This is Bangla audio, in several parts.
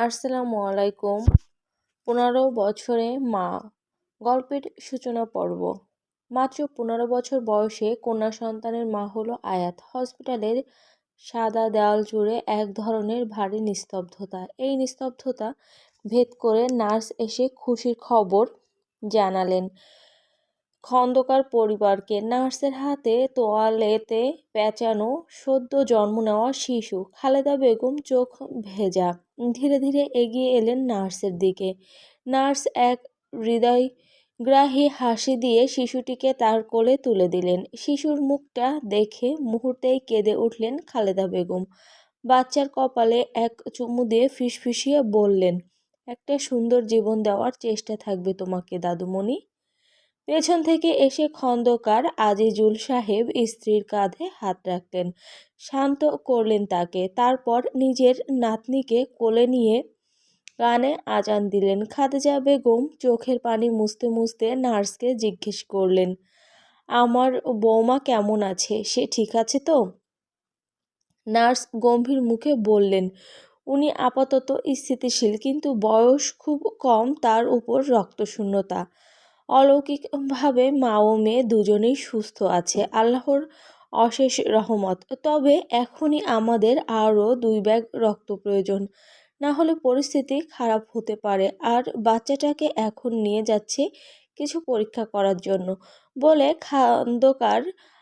আসসালামু আলাইকুম। ১৫ বছরে মা গল্পের সূচনা পর্ব। মাত্র ১৫ বছর বয়সে কন্যা সন্তানের মা হলো আয়াত। হসপিটালের সাদা দেওয়াল জুড়ে এক ধরনের ভারী নিস্তব্ধতা। এই নিস্তব্ধতা ভেদ করে নার্স এসে খুশির খবর জানালেন খন্দকার পরিবারকে। নার্সের হাতে তোয়ালেতে পেঁচানো সদ্য জন্ম নেওয়া শিশু। খালেদা বেগম চোখ ভেজা ধীরে ধীরে এগিয়ে এলেন নার্সের দিকে। নার্স এক হৃদয়গ্রাহী হাসি দিয়ে শিশুটিকে তার কোলে তুলে দিলেন। শিশুর মুখটা দেখে মুহূর্তেই কেঁদে উঠলেন খালেদা বেগম। বাচ্চার কপালে এক চুমু দিয়ে ফিসফিসিয়ে বললেন, একটা সুন্দর জীবন দেওয়ার চেষ্টা থাকবে তোমাকে দাদুমণি। পেছন থেকে এসে খন্দকার আজিজুল সাহেব স্ত্রীর কাঁধে হাত রাখলেন, শান্ত করলেন তাকে। তারপর নিজের নাতনিকে কোলে নিয়ে কানে আজান দিলেন। খাদিজা বেগম চোখের পানি মুছতে মুছতে নার্সকে জিজ্ঞেস করলেন, আমার বৌমা কেমন আছে? সে ঠিক আছে তো? নার্স গম্ভীর মুখে বললেন, উনি আপাতত স্থিতিশীল, কিন্তু বয়স খুব কম, তার উপর রক্তশূন্যতা। অলৌকিকভাবে মা ও মেয়ে দুজনেই সুস্থ আছে, আল্লাহর অশেষ রহমত। তবে এখনই আমাদের আরও 2 ব্যাগ রক্ত প্রয়োজন, না হলে পরিস্থিতি খারাপ হতে পারে। আর বাচ্চাটাকে এখন নিয়ে যাচ্ছে কিছু পরীক্ষা করার জন্য, বলে খন্দকার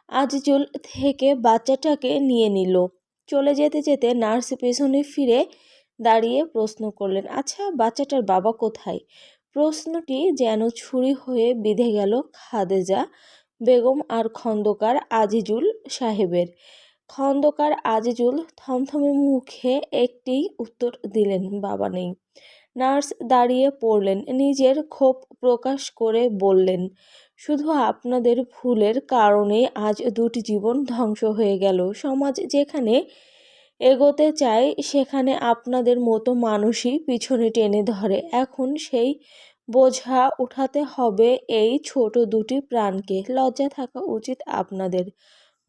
আজিজুল থেকে বাচ্চাটাকে নিয়ে নিল। চলে যেতে যেতে নার্স পেছনে ফিরে দাঁড়িয়ে প্রশ্ন করলেন, আচ্ছা বাচ্চাটার বাবা কোথায়? প্রশ্নটি যেন ছুরি হয়ে বিঁধে গেল খাদেজা বেগম আর খন্দকার আজিজুল সাহেবের। খন্দকার আজিজুল থমথমে মুখে একটি উত্তর দিলেন, বাবা নেই। নার্স দাঁড়িয়ে পড়লেন, নিজের ক্ষোভ প্রকাশ করে বললেন, শুধু আপনাদের ভুলের কারণে আজ 2টি জীবন ধ্বংস হয়ে গেল। সমাজ যেখানে এগোতে চায় সেখানে আপনাদের মতো মানুষই পিছনে টেনে ধরে। এখন সেই বোঝা উঠাতে হবে এই ছোট 2টি প্রাণকে। লজ্জা থাকা উচিত আপনাদের।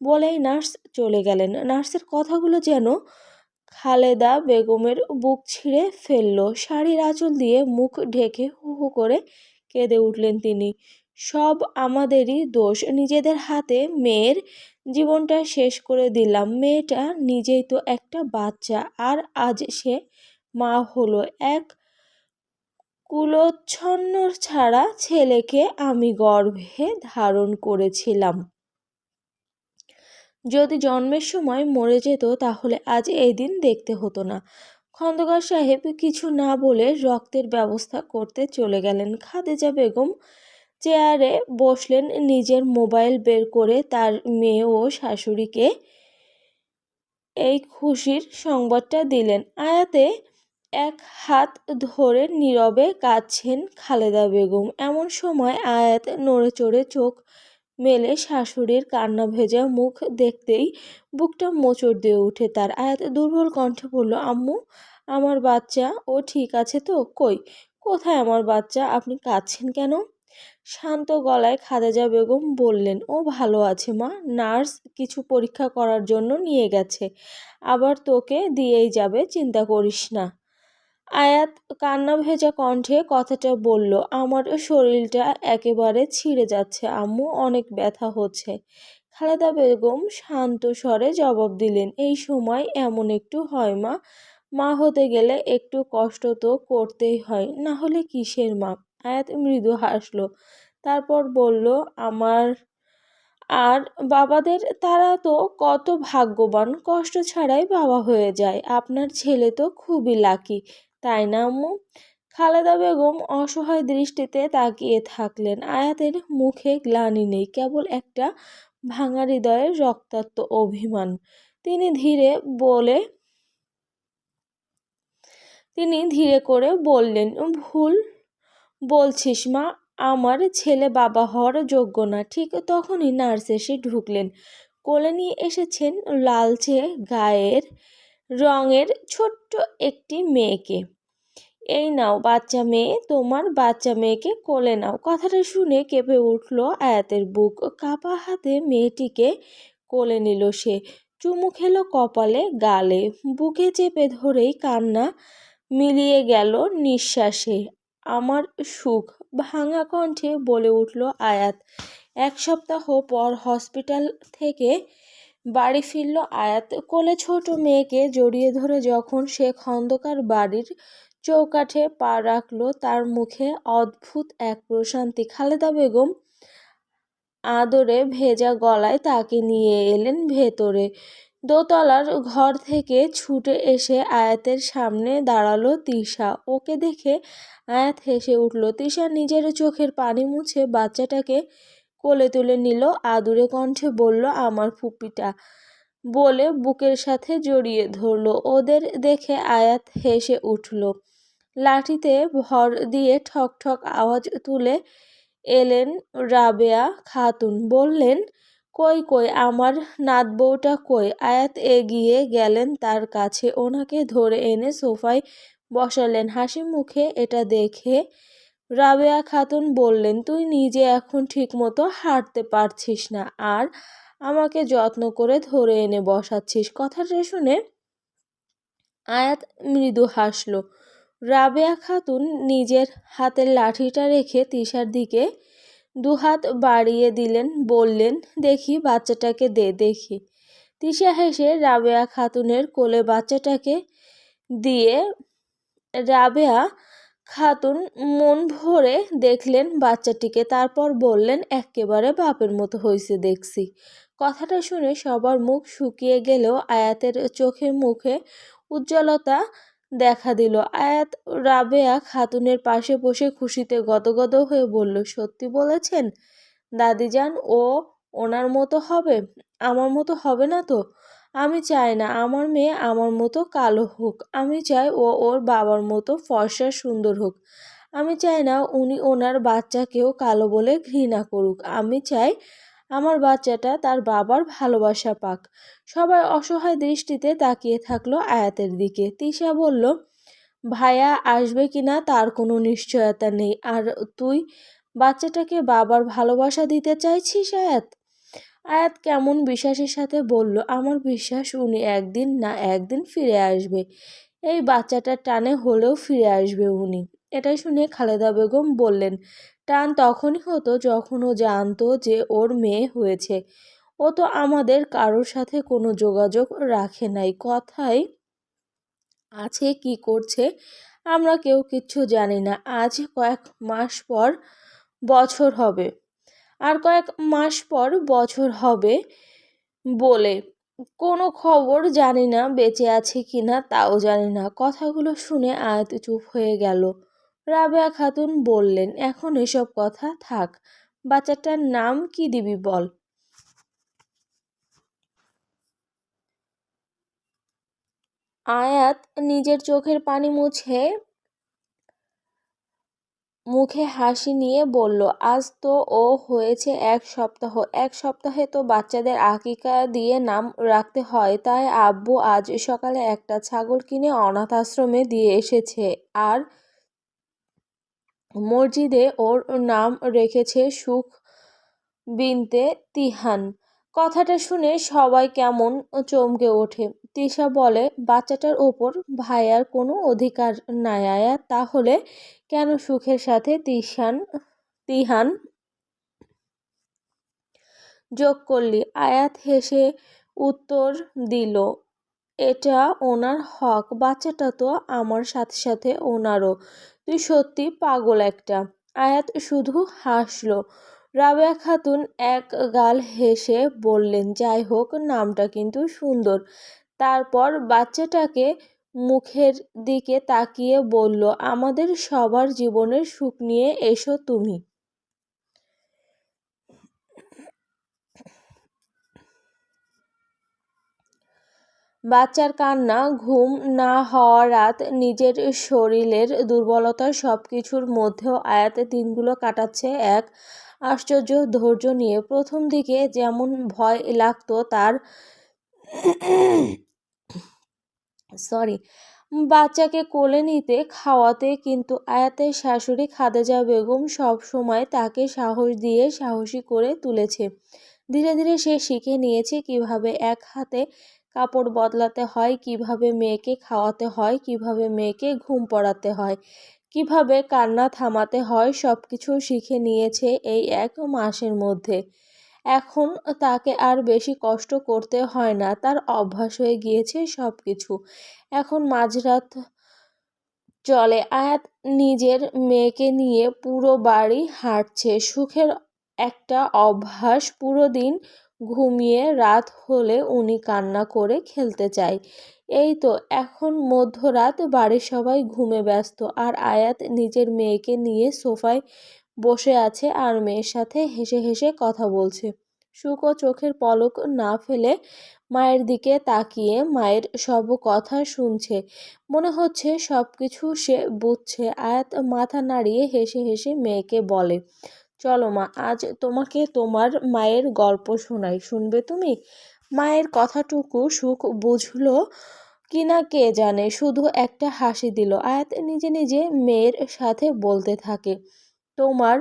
বলেই নার্স চলে গেলেন। নার্সের কথাগুলো যেন খালেদা বেগমের বুক ছিঁড়ে ফেলল। শাড়ির আঁচল দিয়ে মুখ ঢেকে হু হু করে কেঁদে উঠলেন তিনি। সব আমাদেরই দোষ, নিজেদের হাতে মেয়ের জীবনটা শেষ করে দিলাম। মেয়েটা নিজেই তো একটা বাচ্চা, আর আজ সে মা হলো। এক কুলোচ্ছন্ন ছাড়া ছেলেকে আমি গর্ভে ধারণ করেছিলাম। যদি জন্মের সময় মরে যেত তাহলে আজ এই দিন দেখতে হতো না। খন্দকার সাহেব কিছু না বলে রক্তের ব্যবস্থা করতে চলে গেলেন। খাদিজা বেগম চেয়ারে বসলেন, নিজের মোবাইল বের করে তার মেয়ে ও শাশুড়িকে এই খুশির সংবাদটা দিলেন। আয়াতে এক হাত ধরে নীরবে কাঁদছেন খালেদা বেগম। এমন সময় আয়াত নড়ে চড়ে চোখ মেলে শাশুড়ির কান্না ভেজা মুখ দেখতেই বুকটা মোচড় দিয়ে ওঠে তার। আয়াত দুর্বল কণ্ঠে বলল, আম্মু, আমার বাচ্চা ও ঠিক আছে তো? কোথায় আমার বাচ্চা? আপনি কাঁদছেন কেন? শান্ত গলায় খাদিজা বেগম বললেন, ও ভালো আছে মা, নার্স কিছু পরীক্ষা করার জন্য নিয়ে গেছে, আবার তোকে দিয়েই যাবে, চিন্তা করিস না। আয়াত কান্না ভেজা কণ্ঠে কথাটা বলল, আমার শরীরটা একেবারে ছিঁড়ে যাচ্ছে আম্মু, অনেক ব্যথা হচ্ছে। খালেদা বেগম শান্ত স্বরে জবাব দিলেন, এই সময় এমন একটু হয় মা, মা হতে গেলে একটু কষ্ট তো করতেই হয়, না হলে কিসের মা? আয়াত মৃদু হাসলো, তারপর বলল, আমার আর বাবাদের, তারা তো কত ভাগ্যবান, কষ্ট ছাড়াই বাবা হয়ে যায়। আপনার ছেলে তো খুবই লাকি, তাই না আম্মু? খালেদা বেগম অসহায় দৃষ্টিতে তাকিয়ে থাকলেন। আয়াতের মুখে গ্লানি নেই, কেবল একটা ভাঙা হৃদয়ের রক্তাক্ত অভিমান। তিনি ধীরে করে বললেন, ভুল বলছিস মা, আমার ছেলে বাবা হওয়ার যোগ্য না। ঠিক তখনই নার্স এসে ঢুকলেন। কোলে নিয়ে এসেছেন লালচে গায়ের রঙের ছোট্ট একটি মেয়েকে। এই নাও বাচ্চা মেয়ে, তোমার বাচ্চা মেয়েকে কোলে নাও। কথাটা শুনে কেঁপে উঠল আয়াতের বুক। কাপা হাতে মেয়েটিকে কোলে নিল সে। চুমু খেলো কপালে, গালে। বুকে চেপে ধরেই কান্না মিলিয়ে গেল নিঃশ্বাসে। আমার সুখ, ভাঙা কণ্ঠে বলে উঠল আয়াত। 1 সপ্তাহ পর হসপিটাল থেকে বাড়ি ফিরল আয়াত। কোলে ছোট মেয়েকে জড়িয়ে ধরে যখন সে খন্দকার বাড়ির চৌকাঠে পা রাখল, তার মুখে অদ্ভুত এক প্রশান্তি। খালেদা বেগম আদরে ভেজা গলায় তাকে নিয়ে এলেন ভেতরে। দোতলার ঘর থেকে ছুটে এসে আয়াতের সামনে দাঁড়ালো তিশা। ওকে দেখে আয়াত হেসে উঠল। তিশা নিজের চোখের পানি মুছে বাচ্চাটাকে কোলে তুলে নিল। আদুরে কণ্ঠে বলল, আমার ফুপিটা, বলে বুকের সাথে জড়িয়ে ধরল। ওদের দেখে আয়াত হেসে উঠল। লাঠিতে ভর দিয়ে ঠক ঠক আওয়াজ তুলে এলেন রাবেয়া খাতুন। বললেন, কই কই আমার নাত বউটা কই? আয়াত এগিয়ে গেলেন তার কাছে, ওনাকে ধরে এনে সোফায় বসালেন। হাসি মুখে এটা দেখে রাবেয়া খাতুন বললেন, তুই নিজে এখন ঠিকমতো হাঁটতে পারছিস না, আর আমাকে যত্ন করে ধরে এনে বসাচ্ছিস। কথাটা শুনে আয়াত মৃদু হাসল। রাবেয়া খাতুন নিজের হাতের লাঠিটা রেখে তিশার দিকে দুহাত বাড়িয়ে দিলেন। বললেন, দেখি বাচ্চাটাকে দে দেখি। তিশা হেসে রাবেয়া খাতুনের কোলে বাচ্চাটাকে দিয়ে রাবেয়া খাতুন মন ভরে দেখলেন বাচ্চাটিকে। তারপর বললেন, এক্কেবারে বাপের মতো হয়েছে দেখছি। কথাটা শুনে সবার মুখ শুকিয়ে গেলেও আয়াতের চোখে মুখে উজ্জ্বলতা দেখা দিল। আয়াত রাবেয়া খাতুনের পাশে বসে খুশিতে গদগদ হয়ে বলল, সত্যি বলেছেন দাদিজান? ও ওনার মতো হবে? আমার মতো হবে না তো? আমি চাই না আমার মেয়ে আমার মতো কালো হোক। আমি চাই ও ওর বাবার মতো ফর্সা সুন্দর হোক। আমি চাই না উনি ওনার বাচ্চাকেও কালো বলে ঘৃণা করুক। আমি চাই আমার বাচ্চাটা তার বাবার ভালোবাসা পাক। সবাই অসহায় দৃষ্টিতে তাকিয়ে থাকলো আয়াতের দিকে। তিশা বলল, ভাইয়া আসবে কিনা তার কোনো নিশ্চয়তা নেই, আর তুই বাচ্চাটাকে বাবার ভালোবাসা দিতে চাইছিস আয়াত? আয়াত কেমন বিশ্বাসের সাথে বলল, আমার বিশ্বাস উনি একদিন না একদিন ফিরে আসবে। এই বাচ্চাটার টানে হলেও ফিরে আসবে উনি। এটা শুনে খালেদা বেগম বললেন, টান তখনই হতো যখন ও জানতো যে ওর মেয়ে হয়েছে। ও তো আমাদের কারোর সাথে কোনো যোগাযোগ রাখে নাই। কথায় আছে কি করছে আমরা কেউ কিচ্ছু জানি না। আজ কয়েক মাস পর বছর হবে, আর কয়েক মাস পর বছর হবে বলে কোনো খবর জানি না, বেঁচে আছে কিনা তাও জানি না। কথাগুলো শুনে আয়াত চুপ হয়ে গেল। রাবেয়া খাতুন বললেন, এখন এসব কথা থাক, বাচ্চাটার নাম কি দিবি বল? আয়াত নিজের চোখের পানি মুছে মুখে হাসি নিয়ে বলল, আজ তো ও হয়েছে 1 সপ্তাহ। 1 সপ্তাহে তো বাচ্চাদের আকিকা দিয়ে নাম রাখতে হয়। তাই আব্বু আজ সকালে একটা ছাগল কিনে অনাথ আশ্রমে দিয়ে এসেছে, আর মসজিদে ওর নাম রেখেছে সুখ বিনতে তিহান। কথাটা শুনে সবাই কেমন চমকে ওঠে। তিশা বলে, বাচ্চাটার ওপর ভাইয়ার কোনো অধিকার নাই আয়াত, তাহলে কেন সুখের সাথে তিহান যোগ করলি? আয়াত হেসে উত্তর দিল, এটা ওনার হক, বাচ্চাটা তো আমার সাথে সাথে ওনারও। তুই সত্যি পাগল একটা। আয়াত শুধু হাসল। রাবেয়া খাতুন এক গাল হেসে বললেন, যাই হোক, নামটা কিন্তু সুন্দর। তারপর বাচ্চাটাকে মুখের দিকে তাকিয়ে বলল, আমাদের সবার জীবনের সুখ নিয়ে এসো তুমি। বাচ্চার কান্না, ঘুম না হওয়া রাত, নিজের শরীরের দুর্বলতা, সব কিছুর মধ্যেও আয়াত দিনগুলো কাটাচ্ছে এক আশ্চর্য ধৈর্য নিয়ে। প্রথম দিকে যেমন ভয় লাগতো তার বাচ্চাকে কোলে নিতে, খাওয়াতে, কিন্তু আয়াতের শাশুড়ি খাদেজা বেগম সব সময় তাকে সাহস দিয়ে সাহসী করে তুলেছে। ধীরে ধীরে সে শিখে নিয়েছে কিভাবে এক হাতে কাপড় বদলাতে হয়, কিভাবে মেয়েকে খাওয়াতে হয়, কিভাবে মেয়েকে ঘুম পড়াতে হয়, কিভাবে কান্না থামাতে হয়, সব কিছু শিখে নিয়েছে এই 1 মাসের মধ্যে। এখন তাকে আর বেশি কষ্ট করতে হয় না, তার অভ্যাস হয়ে গিয়েছে সব কিছু। এখন মাঝরাত চলে আয়াত নিজের মেয়েকে নিয়ে পুরো বাড়ি হাঁটছে। সুখের একটা অভ্যাস, পুরো দিন ঘুমিয়ে রাত হলে উনি কান্না করে খেলতে চায়। এই তো এখন মধ্যরাত, বাড়ির সবাই ঘুমে ব্যস্ত, আর আয়াত নিজের মেয়েকে নিয়ে সোফায় বসে আছে আর মেয়ের সাথে হেসে হেসে কথা বলছে। সুখও চোখের পলক না ফেলে মায়ের দিকে তাকিয়ে মায়ের সব কথা শুনছে। মনে হচ্ছে সব কিছু সে বুঝছে। আয়াত মাথা নাড়িয়ে হেসে হেসে মেয়েকে বলে, চলো মা, আজ তোমাকে তোমার মায়ের গল্প শোনাই, শুনবে তুমি? মায়ের কথাটুকু সুখ বুঝলো কিনা কে জানে, শুধু একটা হাসি দিল। আয়াত নিজে নিজে মেয়ের সাথে বলতে থাকে, তোমার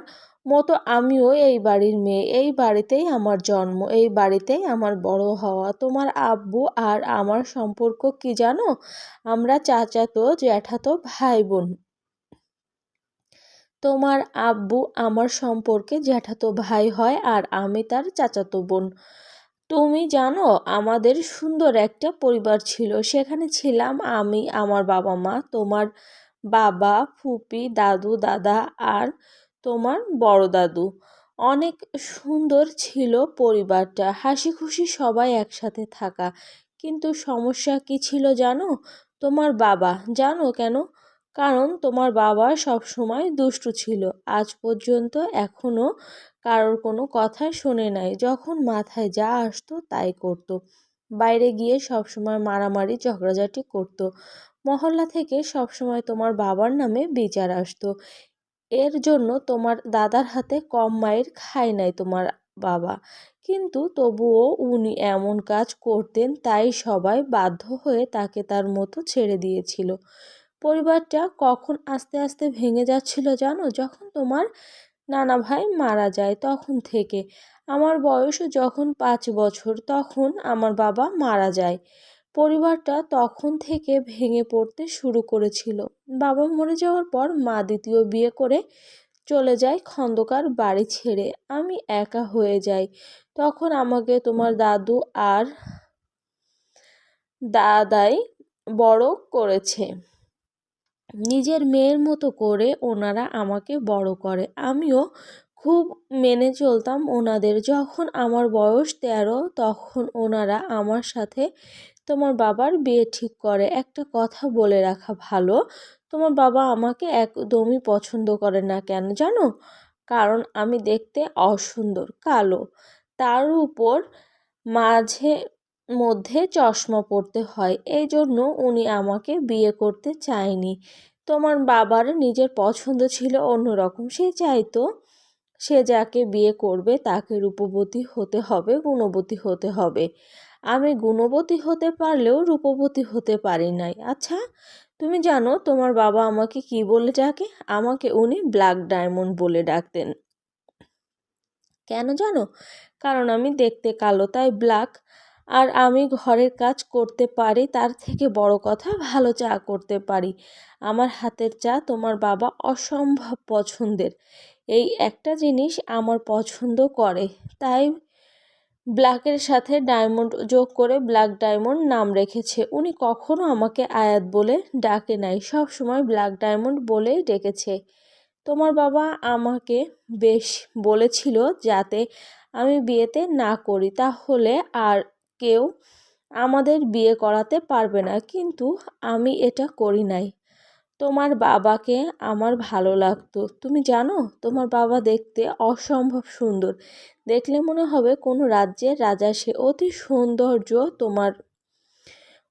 মতো আমিও এই বাড়ির মেয়ে, এই বাড়িতেই আমার জন্ম, এই বাড়িতেই আমার বড় হওয়া। তোমার আব্বু আর আমার সম্পর্ক কি জানো? আমরা চাচাতো জ্যাঠাতো ভাই বোন। তোমার আব্বু আমার সম্পর্কে জ্যাঠাতো ভাই হয় আর আমি তার চাচাতো বোন। তুমি জানো, আমাদের সুন্দর একটা পরিবার ছিল, সেখানে ছিলাম আমি, আমার বাবা মা, তোমার বাবা, ফুপি, দাদু, দাদা আর তোমার বড় দাদু। অনেক সুন্দর ছিল পরিবারটা, হাসি খুশি সবাই একসাথে থাকা। কিন্তু সমস্যা কি ছিল জানো? তোমার বাবা। জানো কেন? কারণ তোমার বাবা সব সময় দুষ্টু ছিল, আজ পর্যন্ত এখনো কারোর কোনো কথা শোনে নাই। যখন মাথায় যা আসতো তাই করতো। বাইরে গিয়ে সবসময় মারামারি ঝগড়াঝাটি করতো। মহল্লা থেকে সবসময় তোমার বাবার নামে বিচার আসতো। এর জন্য তোমার দাদার হাতে কম মাইর খায় নাই তোমার বাবা। কিন্তু তবুও উনি এমন কাজ করতেন, তাই সবাই বাধ্য হয়ে তাকে তার মতো ছেড়ে দিয়েছিল। পরিবারটা কখন আস্তে আস্তে ভেঙে যাচ্ছিল জানো? যখন তোমার নানা ভাই মারা যায় তখন থেকে। আমার বয়স যখন 5 বছর, তখন আমার বাবা মারা যায়। পরিবারটা তখন থেকে ভেঙে পড়তে শুরু করেছিল। বাবা মরে যাওয়ার পর মা দ্বিতীয় বিয়ে করে চলে যায় খন্দকার বাড়ি ছেড়ে। আমি একা হয়ে যাই। তখন আমাকে তোমার দাদু আর দাদাই বড় করেছে। নিজের মেয়ের মতো করে ওনারা আমাকে বড় করে। আমিও খুব মেনে চলতাম ওনাদের। যখন আমার বয়স 13, তখন ওনারা আমার সাথে তোমার বাবার বিয়ে ঠিক করে। একটা কথা বলে রাখা ভালো, তোমার বাবা আমাকে একদমই পছন্দ করে না। কেন জানো? কারণ আমি দেখতে অসুন্দর, কালো, তার উপর মাঝে মধ্যে চশমা পরতে হয়। এই জন্য উনি আমাকে বিয়ে করতে চায়নি। তোমার বাবার নিজের পছন্দ ছিল অন্যরকম। সে চাইতো সে যাকে বিয়ে করবে তাকে রূপবতী হতে হবে, গুণবতী হতে হবে। আমি গুণবতী হতে পারলেও রূপবতী হতে পারি নাই। আচ্ছা, তুমি জানো তোমার বাবা আমাকে কি বলে ডাকে? আমাকে উনি ব্ল্যাক ডায়মন্ড বলে ডাকতেন। কেন জানো? কারণ আমি দেখতে কালো, তাই ব্ল্যাক। আর আমি ঘরের কাজ করতে পারি, তার থেকে বড় কথা ভালো চা করতে পারি। আমার হাতের চা তোমার বাবা অসম্ভব পছন্দের। এই একটা জিনিস আমার পছন্দ করে, তাই ব্ল্যাকের সাথে ডায়মন্ড যোগ করে ব্ল্যাক ডায়মন্ড নাম রেখেছে। উনি কখনো আমাকে আয়াত বলে ডাকে নাই, সব সময় ব্ল্যাক ডায়মন্ড বলেই ডেকেছে। তোমার বাবা আমাকে বেশ বলেছিল যাতে আমি বিয়েতে না করি, তাহলে আর কেউ আমাদের বিয়ে করাতে পারবে না। কিন্তু আমি এটা করি নাই। তোমার বাবাকে আমার ভালো লাগতো। তুমি জানো, তোমার বাবা দেখতে অসম্ভব সুন্দর। দেখলে মনে হবে কোনো রাজ্যের রাজা সে। অতি সৌন্দর্য তোমার,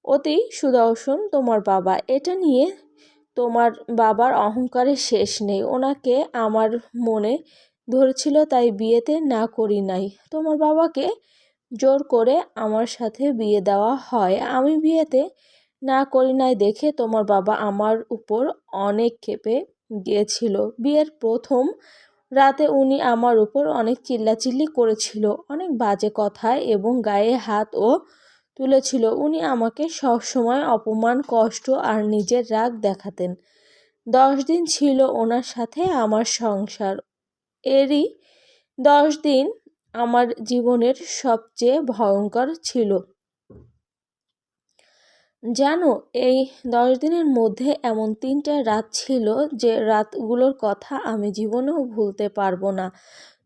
অতি সুদর্শন তোমার বাবা। এটা নিয়ে তোমার বাবার অহংকারের শেষ নেই। ওনাকে আমার মনে ধরেছিল, তাই বিয়েতে না করি নাই। তোমার বাবাকে জোর করে আমার সাথে বিয়ে দেওয়া হয়। আমি বিয়েতে না করি নাই দেখে তোমার বাবা আমার উপর অনেক ক্ষেপে গিয়েছিল। বিয়ের প্রথম রাতে উনি আমার উপর অনেক চিল্লাচিল্লি করেছিল, অনেক বাজে কথায় এবং গায়ে হাত ও তুলেছিল। উনি আমাকে সবসময় অপমান, কষ্ট আর নিজের রাগ দেখাতেন। 10 দিন ছিল ওনার সাথে আমার সংসার। এরই 10 দিন আমার জীবনের সবচেয়ে ভয়ঙ্কর ছিল। জানো, এই 10 দিনের মধ্যে এমন 3টা রাত ছিল যে রাতগুলোর কথা আমি জীবনেও ভুলতে পারবো না।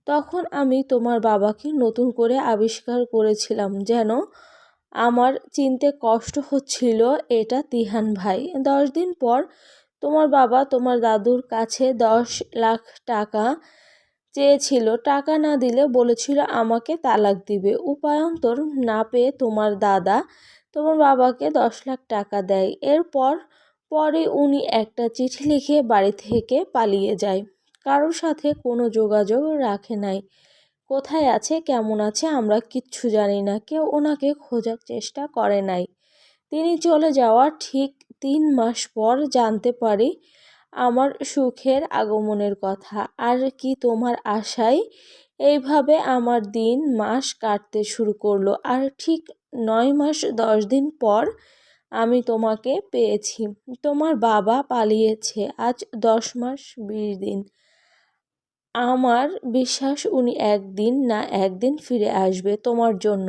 তখন আমি তোমার বাবাকে নতুন করে আবিষ্কার করেছিলাম। যেন আমার চিনতে কষ্ট হচ্ছিল এটা তিহান ভাই। 10 দিন পর তোমার বাবা তোমার দাদুর কাছে 10 লাখ টাকা চেয়েছিল। টাকা না দিলে বলেছিল আমাকে তালাক দিবে। উপায়ন্তর না পেয়ে তোমার দাদা তোমার বাবাকে 10 লাখ টাকা দেয়। পরে উনি একটা চিঠি লিখে বাড়ি থেকে পালিয়ে যায়। কারোর সাথে কোনো যোগাযোগ রাখে নাই। কোথায় আছে, কেমন আছে আমরা কিচ্ছু জানি না। কেউ ওনাকে খোঁজার চেষ্টা করে নাই। তিনি চলে যাওয়ার ঠিক 3 মাস পর জানতে পারি আমার সুখের আগমনের কথা। আর কি তোমার আশায় এইভাবে আমার দিন মাস কাটতে শুরু করলো। আর ঠিক 9 মাস 10 দিন পর আমি তোমাকে পেয়েছি। তোমার বাবা পালিয়েছে আজ 10 মাস 20 দিন। আমার বিশ্বাস উনি একদিন না একদিন ফিরে আসবে তোমার জন্য।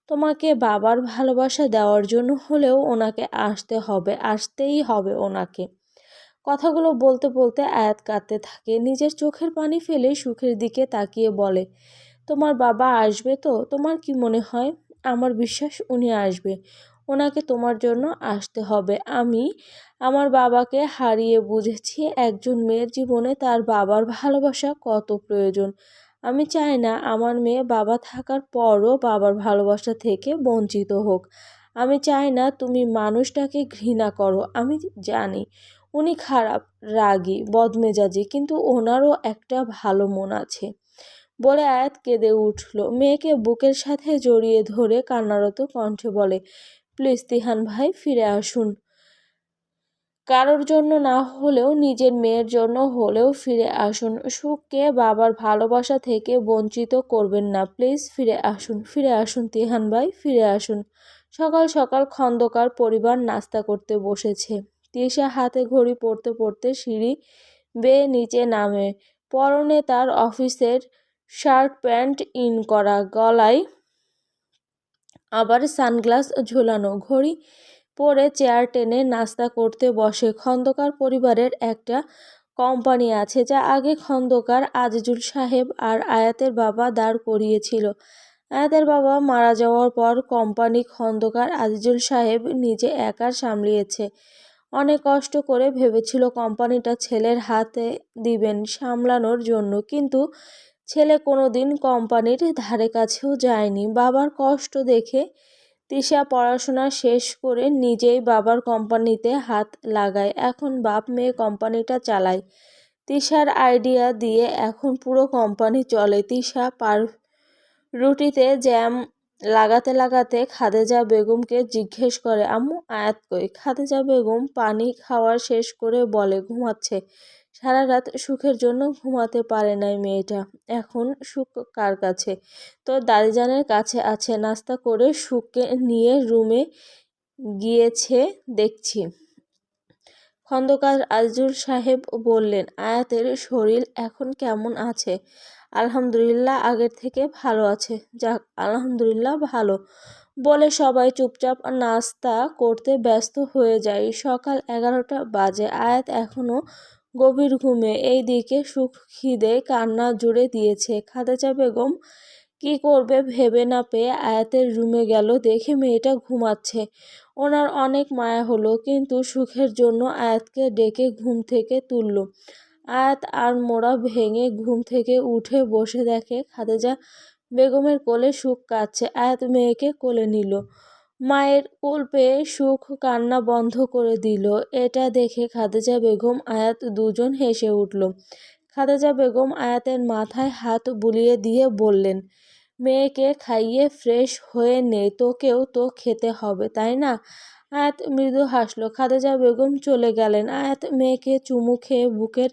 তোমাকে বাবার ভালোবাসা দেওয়ার জন্য হলেও ওনাকে আসতে হবে, আসতেই হবে ওনাকে। কথাগুলো বলতে বলতে আয়াত কাঁদতে থাকে। নিজের চোখের পানি ফেলে সুখের দিকে তাকিয়ে বলে, তোমার বাবা আসবে তো? তোমার কি মনে হয়? আমার বিশ্বাস উনি আসবে। ওনাকে তোমার জন্য আসতে হবে। আমি আমার বাবাকে হারিয়ে বুঝেছি একজন মেয়ের জীবনে তার বাবার ভালোবাসা কত প্রয়োজন। আমি চাই না আমার মেয়ে বাবা থাকার পরও বাবার ভালোবাসা থেকে বঞ্চিত হোক। আমি চাই না তুমি মানুষটাকে ঘৃণা করো। আমি জানি উনি খারাপ, রাগী, বদমেজাজি, কিন্তু ওনারও একটা ভালো মন আছে বলে আয়াত কেঁদে উঠল। মেয়েকে বুকের সাথে জড়িয়ে ধরে কান্নারত কণ্ঠে বলে, প্লিজ তিহান ভাই ফিরে আসুন। কারোর জন্য না হলেও নিজের মেয়ের জন্য হলেও ফিরে আসুন। সুখকে বাবার ভালোবাসা থেকে বঞ্চিত করবেন না। প্লিজ ফিরে আসুন, ফিরে আসুন তিহান ভাই, ফিরে আসুন। সকাল সকাল খন্দকার পরিবার নাস্তা করতে বসেছে। তিশা হাতে ঘড়ি পড়তে পড়তে সিঁড়ি বেয়ে নিচে নামে। পরনে তার অফিসের শার্ট প্যান্ট ইন করা, গলায় আবার সানগ্লাস ঝোলানো। ঘড়ি পরে চেয়ার টেনে নাস্তা করতে বসে। খন্দকার পরিবারের একটা কোম্পানি আছে যা আগে খন্দকার আজিজুল সাহেব আর আয়াতের বাবা দাঁড় করিয়েছিল। আয়াতের বাবা মারা যাওয়ার পর কোম্পানি খন্দকার আজিজুল সাহেব নিজে একা সামলিয়েছে। অনেক কষ্ট করে ভেবেছিল কোম্পানিটা ছেলের হাতে দিবেন সামলানোর জন্য, কিন্তু ছেলে কোনোদিন কোম্পানির ধারে কাছেও যায়নি। বাবার কষ্ট দেখে তিশা পড়াশোনা শেষ করে নিজেই বাবার কোম্পানিতে হাত লাগায়। এখন বাপ মেয়ে কোম্পানিটা চালায়। তিশার আইডিয়া দিয়ে এখন পুরো কোম্পানি চলে। তিশা রুটিতে জ্যাম লাগাতে লাগাতে খাদেজা বেগমকে জিজ্ঞেস করে, আম্মু আয়াত কই? খাদেজা বেগম পানি খাওয়া শেষ করে বলে, ঘুমাচ্ছে। সারা রাত সুখের জন্য ঘুমাতে পারে নাই মেয়েটা। এখন সুখ কার কাছে? তোর দাদিজানের কাছে আছে। নাস্তা করে সুখকে নিয়ে রুমে গিয়েছে দেখছি। খন্দকার আজিজুল সাহেব বললেন, আয়াতের শরীর এখন কেমন আছে? আলহামদুলিল্লাহ, আগের থেকে ভালো আছে। যাক, আলহামদুলিল্লাহ ভালো বলে সবাই চুপচাপ নাস্তা করতে ব্যস্ত হয়ে যায়। সকাল 11টা বাজে। আয়াত এখনো গভীর ঘুমে। এইদিকে সুখ খিদে কান্না জুড়ে দিয়েছে। খাদেজা বেগম কি করবে ভেবে না পেয়ে আয়াতের রুমে গেল। দেখে মেয়েটা ঘুমাচ্ছে। ওনার অনেক মায়া হলো, কিন্তু সুখের জন্য আয়াতকে ডেকে ঘুম থেকে তুলল। আয়াত আর মোড়া ভেঙে ঘুম থেকে উঠে বসে দেখে খাদেজা বেগমের কোলে সুখ কাঁদছে। আয়াত মেয়েকে কোলে নিল। মায়ের কোল পেয়ে সুখ কান্না বন্ধ করে দিল। এটা দেখে খাদেজা বেগম আয়াত দুজন হেসে উঠল। খাদেজা বেগম আয়াতের মাথায় হাত বুলিয়ে দিয়ে বললেন, মেয়েকে খাইয়ে ফ্রেশ হয়ে নে, তোকেও তো খেতে হবে তাই না? আয়াত মৃদু হাসল। খাদেজা বেগম চলে গেলেন। আয়াত মেয়েকে চুমু খেয়ে বুকের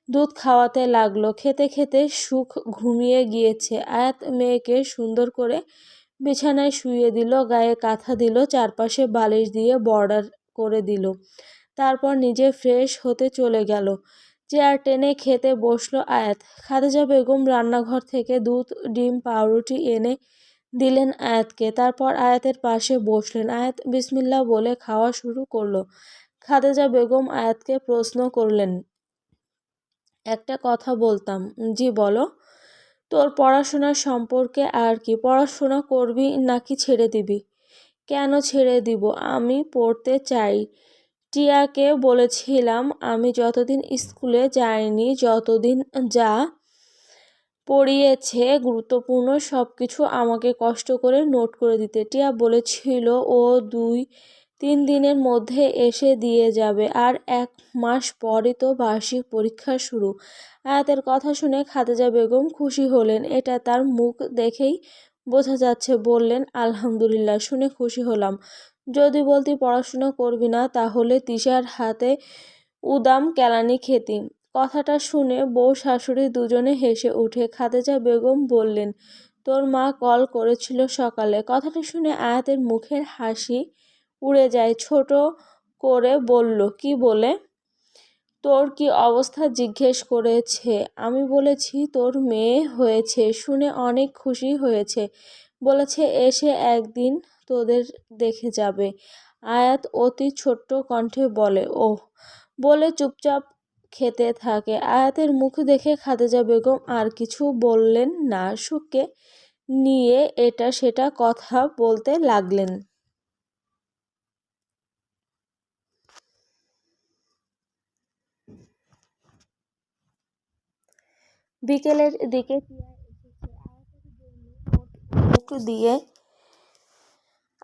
দুধ খাওয়াতে লাগলো। খেতে খেতে সুখ ঘুমিয়ে গিয়েছে। আয়াত মেয়েকে সুন্দর করে বিছানায় শুইয়ে দিল, গায়ে কাঁথা দিল, চারপাশে বালিশ দিয়ে বর্ডার করে দিল। তারপর নিজে ফ্রেশ হতে চলে গেল। চেয়ার টেনে খেতে বসলো আয়াত। খাদিজা বেগম রান্নাঘর থেকে দুধ, ডিম, পাউরুটি এনে দিলেন আয়াতকে। তারপর আয়াতের পাশে বসলেন। আয়াত বিসমিল্লাহ বলে খাওয়া শুরু করলো। খাদিজা বেগম আয়াতকে প্রশ্ন করলেন, একটা কথা বলতাম। জি বলো। তোর পড়াশোনার সম্পর্কে আর কি? পড়াশোনা করবি নাকি ছেড়ে দিবি? কেন ছেড়ে দিব? আমি পড়তে চাই। টিয়াকে বলেছিলাম আমি যতদিন স্কুলে যাইনি, যতদিন যা পড়িয়েছে গুরুত্বপূর্ণ সব কিছু আমাকে কষ্ট করে নোট করে দিতে। টিয়া বলেছিল ও 2-3 দিনের মধ্যে এসে দিয়ে যাবে, আর 1 মাস পরই তো বার্ষিক পরীক্ষা শুরু। আয়াতের কথা শুনে খাদিজা বেগম খুশি হলেন। এটা তার মুখ দেখেই বোঝা যাচ্ছে। বললেন, আলহামদুলিল্লাহ, শুনে খুশি হলাম। যদি বলতি পড়াশোনা করবি না তাহলে তিশার হাতে উদাম কেলানি খেতি। কথাটা শুনে বউ শাশুড়ি দুজনে হেসে উঠে। খাদিজা বেগম বললেন, তোর মা কল করেছিল সকালে। কথাটা শুনে আয়াতের মুখের হাসি উড়ে যায়। ছোট করে বলল, কি বলে? তোর কি অবস্থা জিজ্ঞেস করেছে। আমি বলেছি তোর মেয়ে হয়েছে, শুনে অনেক খুশি হয়েছে। বলেছে এসে একদিন তোদের দেখে যাবে। আয়াত অতি ছোট্ট কণ্ঠে বলে, ওহ, বলে চুপচাপ খেতে থাকে। আয়াতের মুখ দেখে খাদিজা বেগম আর কিছু বললেন না। সুখকে নিয়ে এটা সেটা কথা বলতে লাগলেন। বিকেলের দিকে টিয়া এসেছে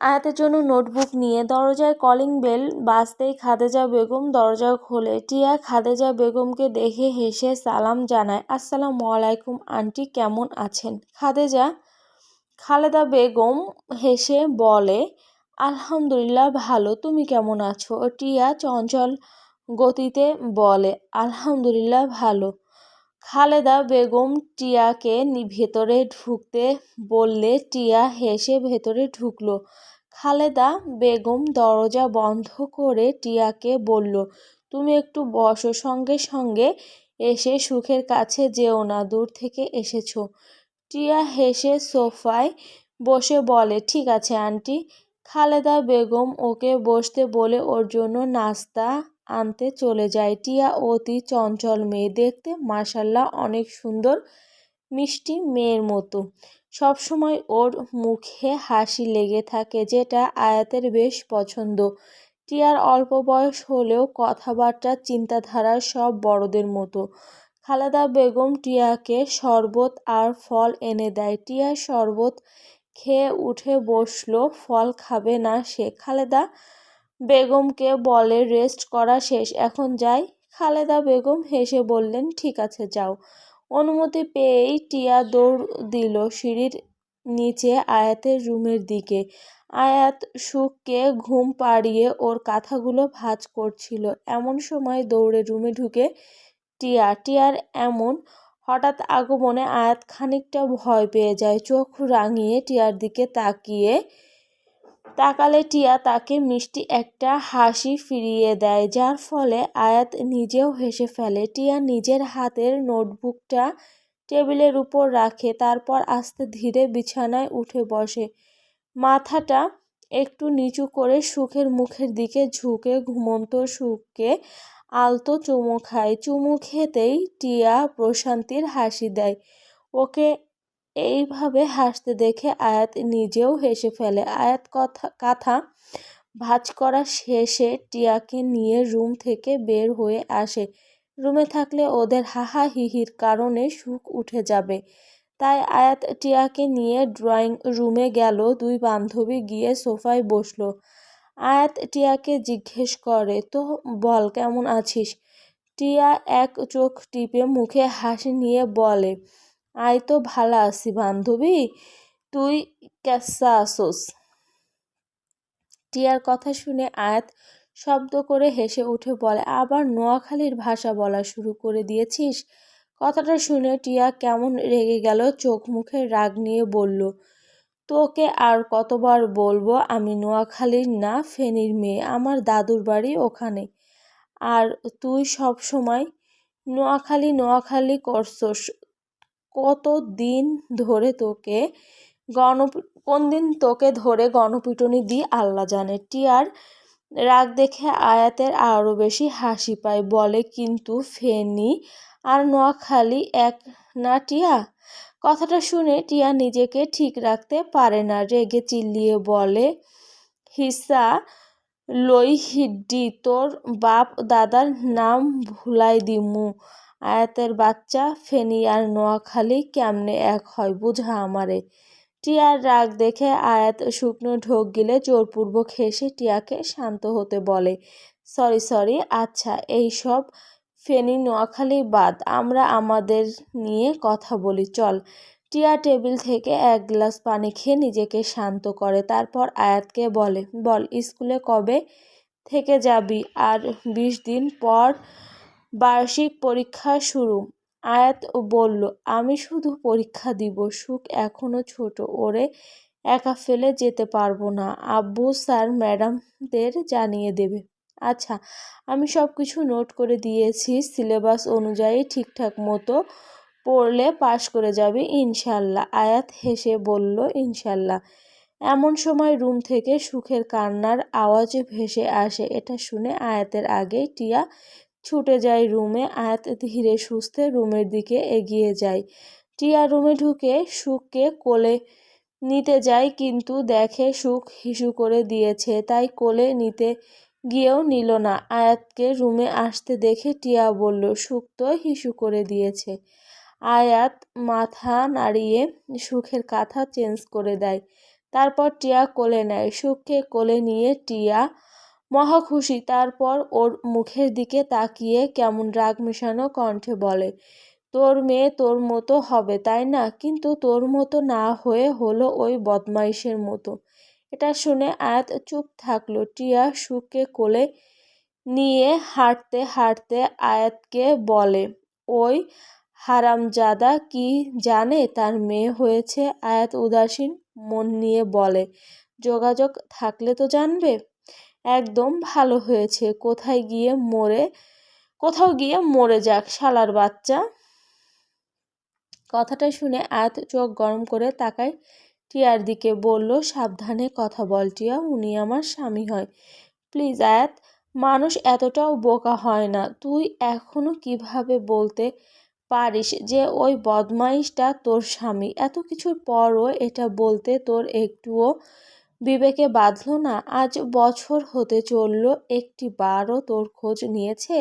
আয়াতের জন্য নোটবুক নিয়ে। দরজায় কলিং বেল বাজতেই খাদিজা বেগম দরজা খোলে। টিয়া খাদিজা বেগমকে দেখে হেসে সালাম জানায়, আসসালামু আলাইকুম আন্টি, কেমন আছেন? খালেদা বেগম হেসে বলে, আলহামদুলিল্লাহ ভালো, তুমি কেমন আছো? টিয়া চঞ্চল গতিতে বলে, আলহামদুলিল্লাহ ভালো। খালেদা বেগম টিয়াকে ভেতরে ঢুকতে বললে টিয়া হেসে ভেতরে ঢুকলো। খালেদা বেগম দরজা বন্ধ করে টিয়াকে বলল, তুমি একটু বসো, সঙ্গে সঙ্গে এসে সুখের কাছে যেও না, দূর থেকে এসেছো। টিয়া হেসে সোফায় বসে বলে, ঠিক আছে আন্টি। খালেদা বেগম ওকে বসতে বলে ওর জন্য নাস্তা আনতে চলে যায়। টিয়া অতি চঞ্চল মেয়ে, দেখতে মাশাআল্লাহ অনেক সুন্দর, মিষ্টি মেয়ের মতো। সবসময় ওর মুখে হাসি লেগে থাকে, যেটা আয়াতের বেশ পছন্দ। টিয়ার অল্প বয়স হলেও কথাবার্তা, চিন্তাধারা সব বড়দের মতো। খালেদা বেগম টিয়াকে শরবত আর ফল এনে দেয়। টিয়া শরবত খেয়ে উঠে বসলো। ফল খাবে না সে। খালেদা বেগমকে বলে, রেস্ট করা শেষ, এখন যাই। খালেদা বেগম হেসে বললেন, ঠিক আছে যাও। অনুমতি পেয়েই টিয়া দৌড় দিল সিঁড়ির নিচে আয়াতের রুমের দিকে। আয়াত সুখকে ঘুম পাড়িয়ে ওর কাঁথাগুলো ভাঁজ করছিল। এমন সময় দৌড়ে রুমে ঢুকে টিয়ার এমন হঠাৎ আগমনে আয়াত খানিকটা ভয় পেয়ে যায়। চোখ রাঙিয়ে টিয়ার দিকে তাকালে টিয়া তাকে মিষ্টি একটা হাসি ফিরিয়ে দেয়, যার ফলে আয়াত নিজেও হেসে ফেলে। টিয়া নিজের হাতের নোটবুকটা টেবিলের উপর রাখে, তারপর আস্তে ধীরে বিছানায় উঠে বসে। মাথাটা একটু নিচু করে সুখের মুখের দিকে ঝুঁকে ঘুমন্ত সুখকে আলতো চুমু খায়। চুমু খেতেই টিয়া প্রশান্তির হাসি দেয়। ওকে এইভাবে হাসতে দেখে আয়াত নিজেও হেসে ফেলে। আয়াত কাঁথা ভাঁজ করা শেষে টিয়াকে নিয়ে রুম থেকে বের হয়ে আসে। রুমে থাকলে ওদের হাহা হিহির কারণে সুখ উঠে যাবে। তাই আয়াত টিয়াকে নিয়ে ড্রয়িং রুমে গেল। 2 বান্ধবী গিয়ে সোফায় বসলো। আয়াত টিয়াকে জিজ্ঞেস করে, তো বল কেমন আছিস? টিয়া এক চোখ টিপে মুখে হাসি নিয়ে বলে, আই তো ভালা আছি বান্ধবী, তুই কেসা আসোস? টিয়ার কথা শুনে আয়াত শব্দ করে হেসে উঠে বলে, আবার নোয়াখালীর ভাষা বলা শুরু করে দিয়েছিস? কথাটা শুনে টিয়া কেমন রেগে গেল, চোখ মুখে রাগ নিয়ে বলল, তোকে আর কতবার বলবো আমি নোয়াখালীর না ফেনীর মেয়ে, আমার দাদুর বাড়ি ওখানে। আর তুই সব সময় নোয়াখালী নোয়াখালী করছস। কত দিন ধরে তোকে গণ কোন দিন তোকে ধরে গণপিটুনি দিই আল্লাহ জানে। টিয়ার রাগ দেখে আয়াতের আরও বেশি হাসি পায়, বলে কিন্তু ফেনী আর নোয়াখালী এক না টিয়া? কথাটা শুনে টিয়া নিজেকে ঠিক রাখতে পারে না, রেগে চিল্লিয়ে বলে, হিসা লই হিড্ডি, তোর বাপ দাদার নাম ভুলাই দিমু। আয়াতের বাচ্চা, ফেনী আর নোয়াখালী কেমনে এক হয় বুঝা আমারে। টিয়ার রাগ দেখে আয়াত শুকনো ঢোক গিলে জোরপূর্বক হেসে টিয়াকে শান্ত হতে বলে, সরি সরি, আচ্ছা এইসব ফেনী নোয়াখালী বাদ, আমরা আমাদের নিয়ে কথা বলি চল। টিয়া টেবিল থেকে এক গ্লাস পানি খেয়ে নিজেকে শান্ত করে, তারপর আয়াতকে বলে, বল স্কুলে কবে থেকে যাবি? আর 20 দিন পর বার্ষিক পরীক্ষা শুরু। আয়াত বলল, আমি শুধু পরীক্ষা দিব, সুখ এখনো ছোট, ওরে একা ফেলে যেতে পারবো না, আব্বু স্যার ম্যাডামদের জানিয়ে দেবে। আচ্ছা, আমি সব কিছু নোট করে দিয়েছি, সিলেবাস অনুযায়ী ঠিকঠাক মতো পড়লে পাশ করে যাবে ইনশাল্লাহ। আয়াত হেসে বলল, ইনশাল্লাহ। এমন সময় রুম থেকে সুখের কান্নার আওয়াজ ভেসে আসে। এটা শুনে আয়াতের আগে টিয়া ছুটে যায় রুমে। আয়াত ধীরে সুস্থে রুমের দিকে এগিয়ে যায়। টিয়া রুমে ঢুকে সুখকে কোলে নিতে যায়, কিন্তু দেখে সুখ হিসু করে দিয়েছে, তাই কোলে নিতে গিয়েও নিল না। আয়াতকে রুমে আসতে দেখে টিয়া বলল, সুখ তো হিসু করে দিয়েছে। আয়াত মাথা নাড়িয়ে সুখের কাঁথা চেঞ্জ করে দেয়, তারপর টিয়া কোলে নেয়। সুখকে কোলে নিয়ে টিয়া মহা খুশি। তারপর ওর মুখের দিকে তাকিয়ে কেমন রাগ মেশানো কণ্ঠে বলে, তোর মেয়ে তোর মতো হবে তাই না, কিন্তু তোর মতো না হয়ে হলো ওই বদমাইশের মতো। এটা শুনে আয়াত চুপ থাকলো। টিয়া সুখকে কোলে নিয়ে হাঁটতে হাঁটতে আয়াতকে বলে, ওই হারামজাদা কি জানে তার মেয়ে হয়েছে? আয়াত উদাসীন মন নিয়ে বলে, যোগাযোগ থাকলে তো জানবে। একদম ভালো হয়েছে, কোথাও গিয়ে মরে যাক শালার বাচ্চা। কথাটা শুনে আয়াত চোখ গরম করে তাকায় টিয়ার দিকে, বলল, সাবধানে কথা বল টিয়া, উনি আমার স্বামী হয়। প্লিজ আয়াত, মানুষ এতটাও বোকা হয় না। তুই এখনো কিভাবে বলতে পারিস যে ওই বদমাইশটা তোর স্বামী? এত কিছুর পরও এটা বলতে তোর একটুও বিবেকে বাঁধলো না? আজ বছর হতে চললো, একটি বারও তোর খোঁজ নিয়েছে?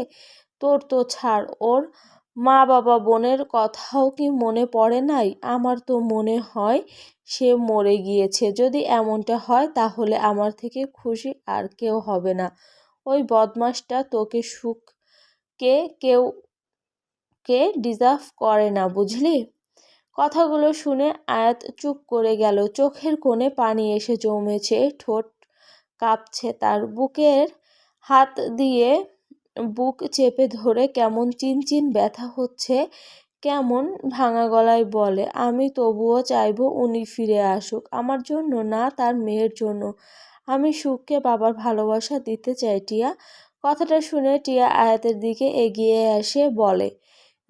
তোর তো ছাড়, ওর মা বাবা বোনের কথাও কি মনে পড়ে নাই? আমার তো মনে হয় সে মরে গিয়েছে। যদি এমনটা হয় তাহলে আমার থেকে খুশি আর কেউ হবে না। ওই বদমাসটা তোকে সুখকে কে ডিজার্ভ করে না, বুঝলি? কথাগুলো শুনে আয়াত চুপ করে গেল। চোখের কোণে পানি এসে জমেছে, ঠোঁট কাঁপছে তার। বুকের হাত দিয়ে বুক চেপে ধরে কেমন চিনচিন ব্যথা হচ্ছে। কেমন ভাঙা গলায় বলে, আমি তবুও চাইবো উনি ফিরে আসুক, আমার জন্য না, তার মেয়ের জন্য। আমি সুখকে বাবার ভালোবাসা দিতে চাই টিয়া। কথাটা শুনে টিয়া আয়াতের দিকে এগিয়ে এসে বলে,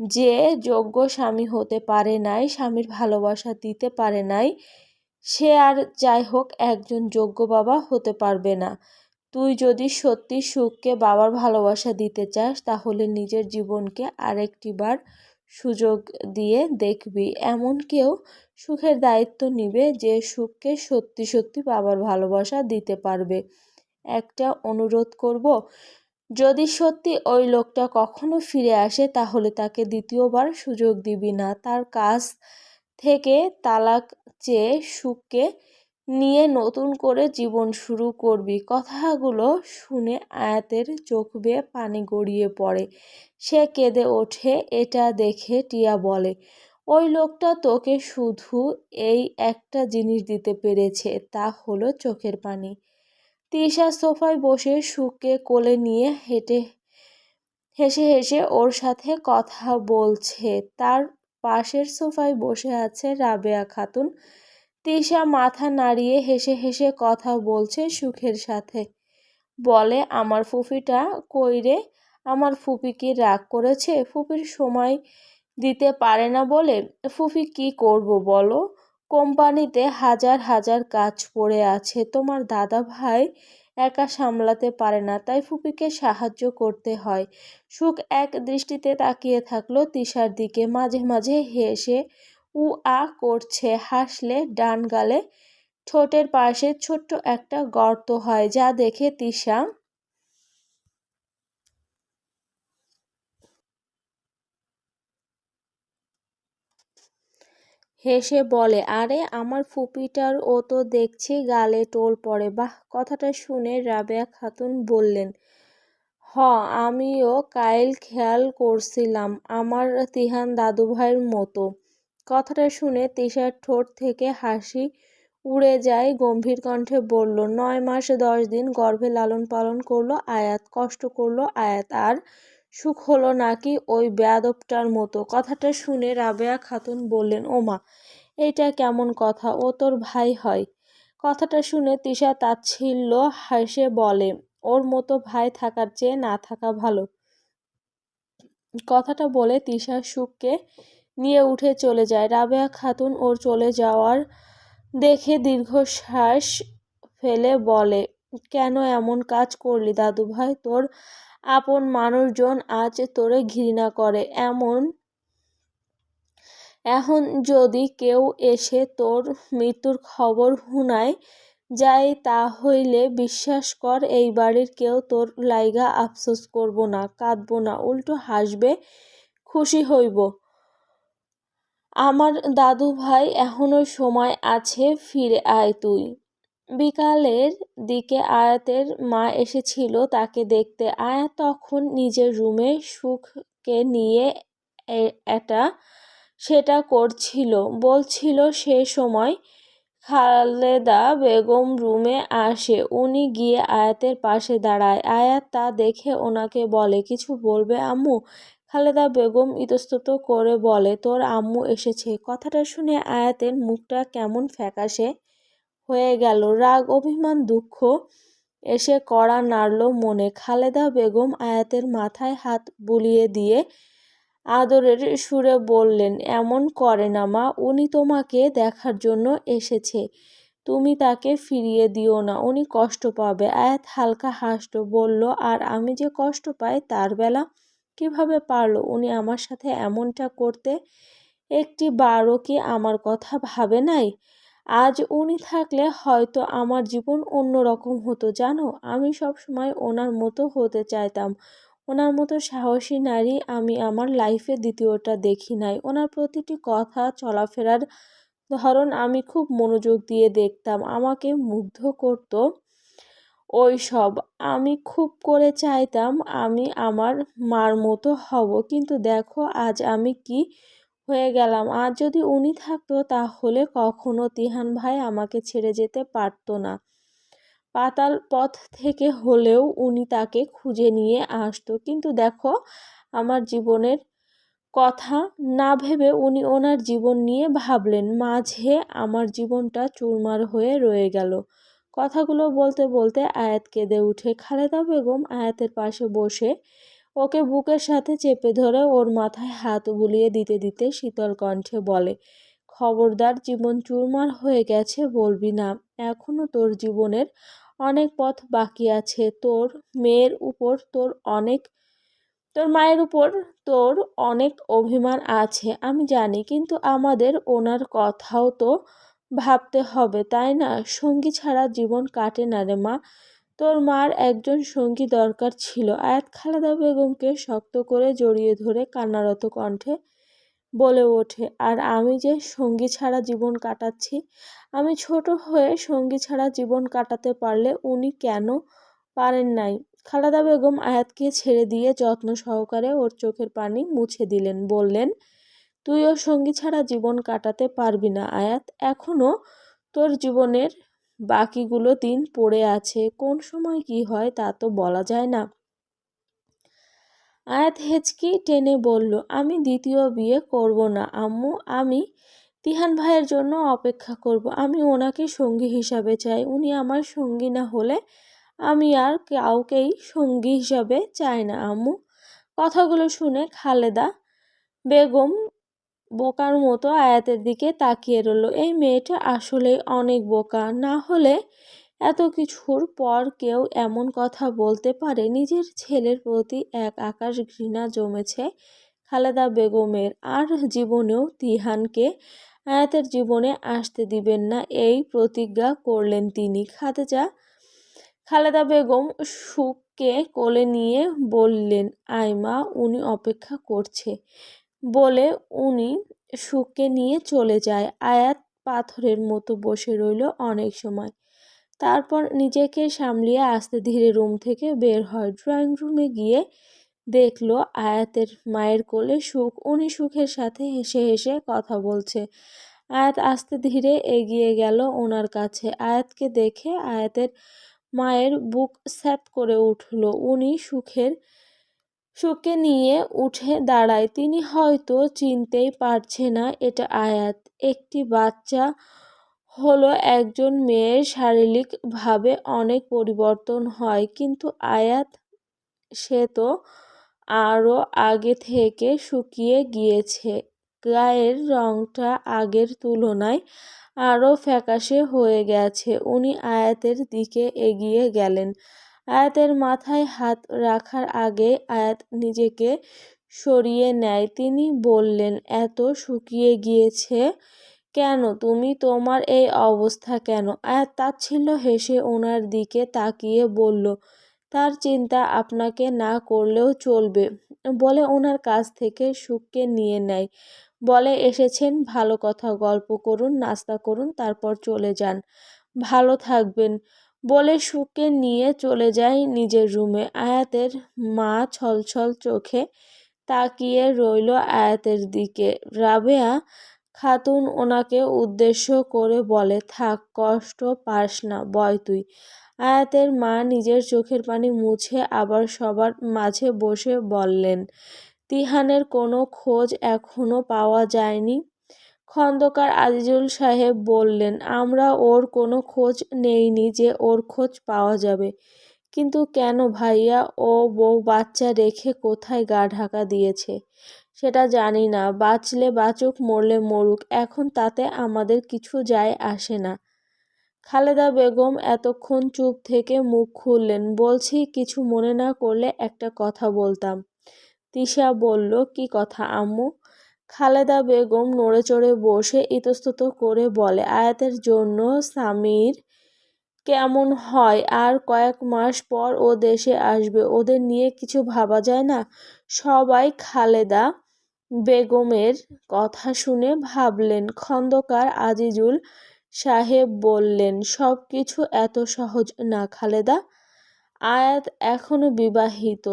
যে যোগ্য স্বামী হতে পারে নাই, স্বামীর ভালোবাসা দিতে পারে নাই, সে আর যাই হোক একজন যোগ্য বাবা হতে পারবে না। তুই যদি সত্যি সুখকে বাবার ভালোবাসা দিতে চাস তাহলে নিজের জীবনকে আরেকটিবার সুযোগ দিয়ে দেখবি। এমন কেউ সুখের দায়িত্ব নিবে যে সুখকে সত্যি সত্যি বাবার ভালোবাসা দিতে পারবে। একটা অনুরোধ করব, যদি সত্যি ওই লোকটা কখনো ফিরে আসে তাহলে তাকে দ্বিতীয়বার সুযোগ দিবি না, তার কাছ থেকে তালাক চেয়ে সুখকে নিয়ে নতুন করে জীবন শুরু করবি। কথাগুলো শুনে আয়াতের চোখ বেয়ে পানি গড়িয়ে পড়ে। সে কেঁদে ওঠে। এটা দেখে টিয়া বলে, ওই লোকটা তোকে শুধু এই একটা জিনিস দিতে পেরেছে, তা হলো চোখের পানি। তিশা সোফায় বসে সুখকে কোলে নিয়ে হেসে হেসে ওর সাথে কথা বলছে। তার পাশের সোফায় বসে আছে রাবেয়া খাতুন। তিশা মাথা নাড়িয়ে হেসে হেসে কথা বলছে সুখের সাথে। বলে, আমার ফুপিটা কই রে? আমার ফুপি কি রাগ করেছে ফুপির সময় দিতে পারে না বলে? ফুপি কি করব বলো? কোম্পানিতে হাজার হাজার কাজ পড়ে আছে, তোমার দাদা ভাই একা সামলাতে পারে না, তাই ফুপিকে সাহায্য করতে হয়। সুখ এক দৃষ্টিতে তাকিয়ে থাকলো তিশার দিকে, মাঝে মাঝে হেসে উ আ করছে। হাসলে ডান গালে ঠোঁটের পাশে ছোট্ট একটা গর্ত হয়, যা দেখে তিশা হেসে বলে, আরে আমার ফুপিটার ও তো দেখছি গালে টোল পড়ে। বাহ! কথাটা শুনে রাবেয়া খাতুন বললেন, হ, আমিও কাইল খেয়াল করছিলাম আমার তিহান দাদুভাইয়ের মতো। কথাটা শুনে তিশার ঠোঁট থেকে হাসি উড়ে যায়, গম্ভীর কণ্ঠে বলল, 9 মাস 10 দিন গর্ভে লালন পালন করলো আয়াত, কষ্ট করলো আয়াত, আর সুখ হলো নাকি ওই বেয়াদবটার মতো? কথাটা শুনে রাবেয়া খাতুন বললেন, ওমা, এইটা কেমন কথা? ও তোর ভাই হয়? কথাটা শুনে তিশা তাচ্ছিল্য হেসে বলে, ওর মতো ভাই থাকার চেয়ে না থাকা ভালো। কথাটা বলে তিশা সুখকে নিয়ে উঠে চলে যায়। রাবেয়া খাতুন ওর চলে যাওয়ার দেখে দীর্ঘশ্বাস ফেলে বলে, কেন এমন কাজ করলি দাদু ভাই? তোর আপন মানুষজন আজ তোরে ঘৃণা করে, এখন যদি কেউ এসে তোর মৃত্যুর খবর হুনায় যায়, তা হইলে বিশ্বাস কর এই বাড়ির কেউ তোর লাইগা আফসোস করব না, কাঁদব না, উল্টো হাসবে, খুশি হইব। আমার দাদু ভাই, এখনো সময় আছে, ফিরে আয় তুই। বিকালের দিকে আয়াতের মা এসেছিল তাকে দেখতে। আয়াত তখন নিজের রুমে সুখকে নিয়ে এটা সেটা করছিল। বলছিল সে সময় খালেদা বেগম রুমে আসে, উনি গিয়ে আয়াতের পাশে দাঁড়ায়। আয়াত তা দেখে ওনাকে বলে, কিছু বলবে আম্মু? খালেদা বেগম ইতস্তত করে বলে, তোর আম্মু এসেছে। কথাটা শুনে আয়াতের মুখটা কেমন ফ্যাকাশে হয়ে গেল, রাগ অভিমান দুঃখ এসে কড়া নাড়ল মনে। খালেদা বেগম আয়াতের মাথায় হাত বুলিয়ে দিয়ে আদরের সুরে বললেন, এমন করে না মা, উনি তোমাকে দেখার জন্য এসেছে, তুমি তাকে ফিরিয়ে দিও না, উনি কষ্ট পাবে। আয়াত হালকা হাসল, বলল, আর আমি যে কষ্ট পাই তার বেলা? কিভাবে পারলো উনি আমার সাথে এমনটা করতে? একটি বারও কি আমার কথা ভাবে নাই? আজ উনি থাকলে হয়তো আমার জীবন অন্যরকম হতো জানো। আমি সব সময় ওনার মতো হতে চাইতাম। ওনার মতো সাহসী নারী আমি আমার লাইফে দ্বিতীয়টা দেখি নাই। ওনার প্রতিটি কথা চলাফেরার ধরন আমি খুব মনোযোগ দিয়ে দেখতাম, আমাকে মুগ্ধ করত ওই সব। আমি খুব করে চাইতাম আমি আমার মার মতো হব, কিন্তু দেখো আজ আমি কি হয়ে গেলাম। আজ যদি উনি থাকতো তাহলে কখনো তিহান ভাই আমাকে ছেড়ে যেতে পারতো না। পাতাল পথ থেকে হলেও উনি তাকে খুঁজে নিয়ে আসতো, কিন্তু দেখো আমার জীবনের কথা না ভেবে উনি ওনার জীবন নিয়ে ভাবলেন, মাঝে আমার জীবনটা চুরমার হয়ে রয়ে গেল। কথাগুলো বলতে বলতে আয়াত কেঁদে উঠে। খালেদা বেগম আয়াতের পাশে বসে ওকে বুকের সাথে চেপে ধরে ওর মাথায় হাত বুলিয়ে দিতে দিতে শীতল কণ্ঠে বলে, খবরদার, জীবন চুরমার হয়ে গেছে বলবি না। এখনো তোর জীবনের অনেক পথ বাকি আছে। তোর মায়ের উপর তোর অনেক অভিমান আছে আমি জানি, কিন্তু আমাদের ওনার কথাও তো ভাবতে হবে, তাই না? সঙ্গী ছাড়া জীবন কাটে না রে মা। তোর মার একজন সঙ্গী দরকার ছিল। আয়াত খালেদা বেগমকে শক্ত করে জড়িয়ে ধরে কান্নারত কণ্ঠে বলে ওঠে, আর আমি যে সঙ্গী ছাড়া জীবন কাটাচ্ছি। আমি ছোট হয়ে সঙ্গী ছাড়া জীবন কাটাতে পারলে উনি কেন পারেন নাই? খালেদা বেগম আয়াতকে ছেড়ে দিয়ে যত্ন সহকারে ওর চোখের পানি মুছে দিলেন, বললেন, তুইও সঙ্গী ছাড়া জীবন কাটাতে পারবি না আয়াত। এখনো তোর জীবনের বাকিগুলো দিন পড়ে আছে, কোন সময় কি হয় তা তো বলা যায় না। আয়াত হেঁচকি টেনে বলল, আমি দ্বিতীয় বিয়ে করব না আম্মু। আমি তিহান ভাইয়ের জন্য অপেক্ষা করব। আমি ওনাকে সঙ্গী হিসাবে চাই। উনি আমার সঙ্গী না হলে আমি আর কাউকেই সঙ্গী হিসাবে চাই না আম্মু। কথাগুলো শুনে খালেদা বেগম বোকার মতো আয়াতের দিকে তাকিয়ে রইল। এই মেয়েটা আসলেই অনেক বোকা। না হলে এত কিছুর পর কেউ এমন কথা বলতে পারে? নিজের ছেলের প্রতি এক আকাশ ঘৃণা জমেছে খালেদা বেগমের। আর জীবনেও তিহানকে আয়াতের জীবনে আসতে দিবেন না, এই প্রতিজ্ঞা করলেন তিনি। খালেদা বেগম সুখকে কোলে নিয়ে বললেন, আয় মা, উনি অপেক্ষা করছে বলে উনি সুখকে নিয়ে চলে যায়। আয়াত পাথরের মতো বসে রইল অনেক সময়। তারপর নিজেকে সামলিয়ে আস্তে ধীরে রুম থেকে বের হয়। ড্রয়িং রুমে গিয়ে দেখলো আয়াতের মায়ের কোলে সুখ। উনি সুখের সাথে হেসে হেসে কথা বলছে। আয়াত আস্তে ধীরে এগিয়ে গেল ওনার কাছে। আয়াতকে দেখে আয়াতের মায়ের বুক স্যাঁত করে উঠল। উনি সুখকে নিয়ে উঠে দাঁড়ায়। তিনি হয়তো চিনতেই পারছে না এটা আয়াত। একটি বাচ্চা হলো একজন মেয়ের শারীরিকভাবে অনেক পরিবর্তন হয়, কিন্তু আয়াত, সে তো আরও আগে থেকে শুকিয়ে গিয়েছে। গায়ের রংটা আগের তুলনায় আরও ফ্যাকাশে হয়ে গেছে। উনি আয়াতের দিকে এগিয়ে গেলেন। আয়াতের মাথায় হাত রাখার আগে আয়াত নিজেকে সরিয়ে নেয়। তিনি বললেন, এত শুকিয়ে গিয়েছে কেন তুমি? তোমার এই অবস্থা কেন? আয়াত তাচ্ছিল্য হেসে ওনার দিকে তাকিয়ে বলল, তার চিন্তা আপনাকে না করলেও চলবে বলে ওনার কাছ থেকে সুখকে নিয়ে নেয়। বলে, এসেছেন ভালো কথা, গল্প করুন, নাস্তা করুন, তারপর চলে যান, ভালো থাকবেন বলে সুখকে নিয়ে চলে যায় নিজের রুমে। আয়াতের মা ছলছল চোখে তাকিয়ে রইল আয়াতের দিকে। রাবেয়া খাতুন ওনাকে উদ্দেশ্য করে বলে, থাক, কষ্ট পাস না, বয় তুই। আয়াতের মা নিজের চোখের পানি মুছে আবার সবার মাঝে বসে বললেন, তিহানের কোনো খোঁজ এখনো পাওয়া যায়নি? খন্দকার আজিজুল সাহেব বললেন, আমরা ওর কোনো খোঁজ নেইনি যে ওর খোঁজ পাওয়া যাবে। কিন্তু কেন ভাইয়া? ও বউ বাচ্চা রেখে কোথায় গা ঢাকা দিয়েছে সেটা জানি না। বাঁচলে বাঁচুক, মরলে মরুক, এখন তাতে আমাদের কিছু যায় আসে না। খালেদা বেগম এতক্ষণ চুপ থেকে মুখ খুললেন। বলছি, কিছু মনে না করলে একটা কথা বলতাম। তিশা বলল, কি কথা আম্মু? খালেদা বেগম নড়েচড়ে বসে ইতস্তত করে বলে, আয়াতের জন্য সামির কেমন হয়? আর কয়েক মাস পর ও দেশে আসবে, ওদের নিয়ে কিছু ভাবা যায় না? সবাই খালেদা বেগমের কথা শুনে ভাবলেন। খন্দকার আজিজুল সাহেব বললেন, সব কিছু এত সহজ না খালেদা। আয়াত এখনো বিবাহিত,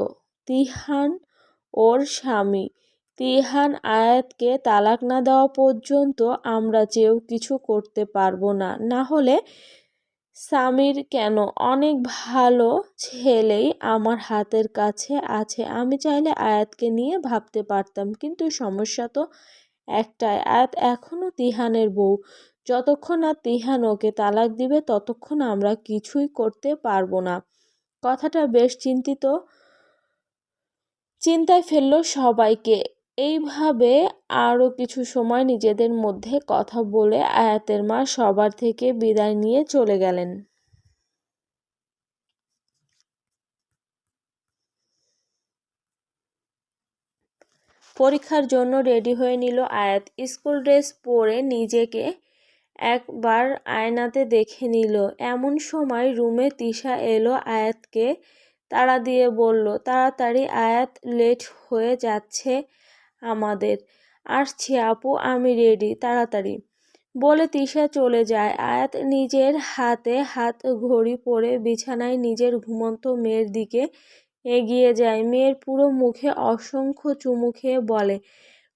তিহান ওর স্বামী। তিহান আয়াতকে তালাক না দেওয়া পর্যন্ত আমরা চেয়েও কিছু করতে পারবো না। না হলে সামির কেন, অনেক ভালো ছেলেই আমার হাতের কাছে আছে। আমি চাইলে আয়াতকে নিয়ে ভাবতে পারতাম, কিন্তু সমস্যা তো একটাই, আয়াত এখনো তিহানের বউ। যতক্ষণ না তিহান ওকে তালাক দিবে ততক্ষণ আমরা কিছুই করতে পারবো না। কথাটা বেশ চিন্তায় ফেলল সবাইকে। এইভাবে আরও কিছু সময় নিজেদের মধ্যে কথা বলে আয়াতের মা সবার থেকে বিদায় নিয়ে চলে গেলেন। পরীক্ষার জন্য রেডি হয়ে নিল আয়াত। স্কুল ড্রেস পরে নিজেকে একবার আয়নাতে দেখে নিল। এমন সময় রুমে তিশা এলো, আয়াতকে তাড়া দিয়ে বলল, তাড়াতাড়ি আয়াত, লেট হয়ে যাচ্ছে আমাদের। আসছি আপু, আমি রেডি, তাড়াতাড়ি বলে তিশা চলে যায়। আয়াত নিজের হাতে হাত ঘড়ি পরে বিছানায় নিজের ঘুমন্ত মেয়ের দিকে এগিয়ে যায়। মেয়ের পুরো মুখে অসংখ্য চুমু খেয়ে বলে,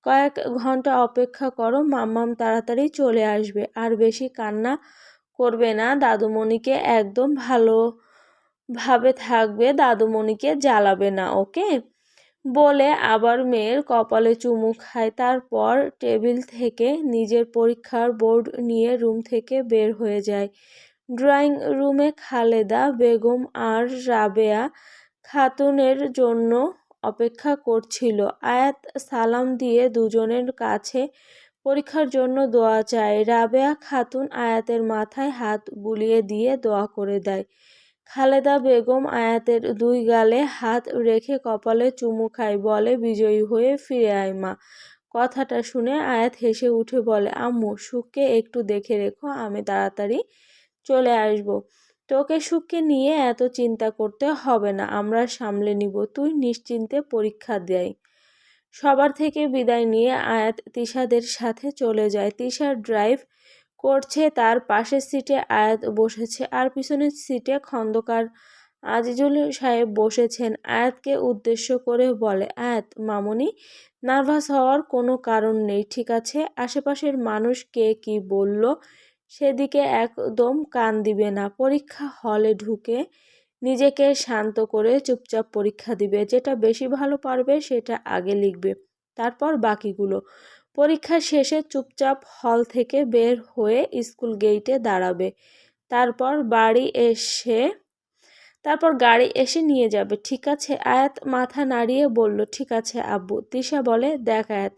কয়েক ঘন্টা অপেক্ষা করো, মাম্মাম তাড়াতাড়ি চলে আসবে। আর বেশি কান্না করবে না, দাদুমণিকে একদম ভালোভাবে থাকবে, দাদুমণিকে জ্বালাবে না, ওকে? বলে আবার মেয়ের কপালে চুমু খায়। তারপর টেবিল থেকে নিজের পরীক্ষার বোর্ড নিয়ে রুম থেকে বের হয়ে যায়। ড্রয়িং রুমে খালেদা বেগম আর রাবেয়া খাতুনের জন্য অপেক্ষা করছিল। আয়াত সালাম দিয়ে দুজনের কাছে পরীক্ষার জন্য দোয়া চায়। রাবেয়া খাতুন আয়াতের মাথায় হাত বুলিয়ে দিয়ে দোয়া করে দেয়। খালেদা বেগম আয়াতের দুই গালে হাত রেখে কপালে চুমু খায়, বলে, বিজয়ী হয়ে ফিরে আয় মা। কথাটা শুনে আয়াত হেসে উঠে বলে, আম্মু, সুখকে একটু দেখে রেখো, আমি তাড়াতাড়ি চলে আসব। তোকে সুখকে নিয়ে এত চিন্তা করতে হবে না, আমরা সামলে নিব, তুই নিশ্চিন্তে পরীক্ষা দেয়। সবার থেকে বিদায় নিয়ে আয়াত তিশাদের সাথে চলে যায়। তিশা ড্রাইভ করছে, তার পাশের সিটে আয়াত বসেছে আর পিছনের সিটে খন্দকার আজিজুল সাহেব বসেছেন। আয়াতকে উদ্দেশ্য করে বলে, আয়াত মামুনি, নার্ভাস হওয়ার কোনো কারণ নেই, ঠিক আছে? আশেপাশের মানুষ কে কি বলল সেদিকে একদম কান দিবে না। পরীক্ষা হলে ঢুকে নিজেকে শান্ত করে চুপচাপ পরীক্ষা দিবে। যেটা বেশি ভালো পারবে সেটা আগে লিখবে, তারপর বাকিগুলো। পরীক্ষা শেষে চুপচাপ হল থেকে বের হয়ে স্কুল গেটে দাঁড়াবে। তারপর গাড়ি এসে নিয়ে যাবে, ঠিক আছে? আয়াত মাথা নাড়িয়ে বলল, ঠিক আছে আব্বু। তিশা বলে, দেখ আয়াত,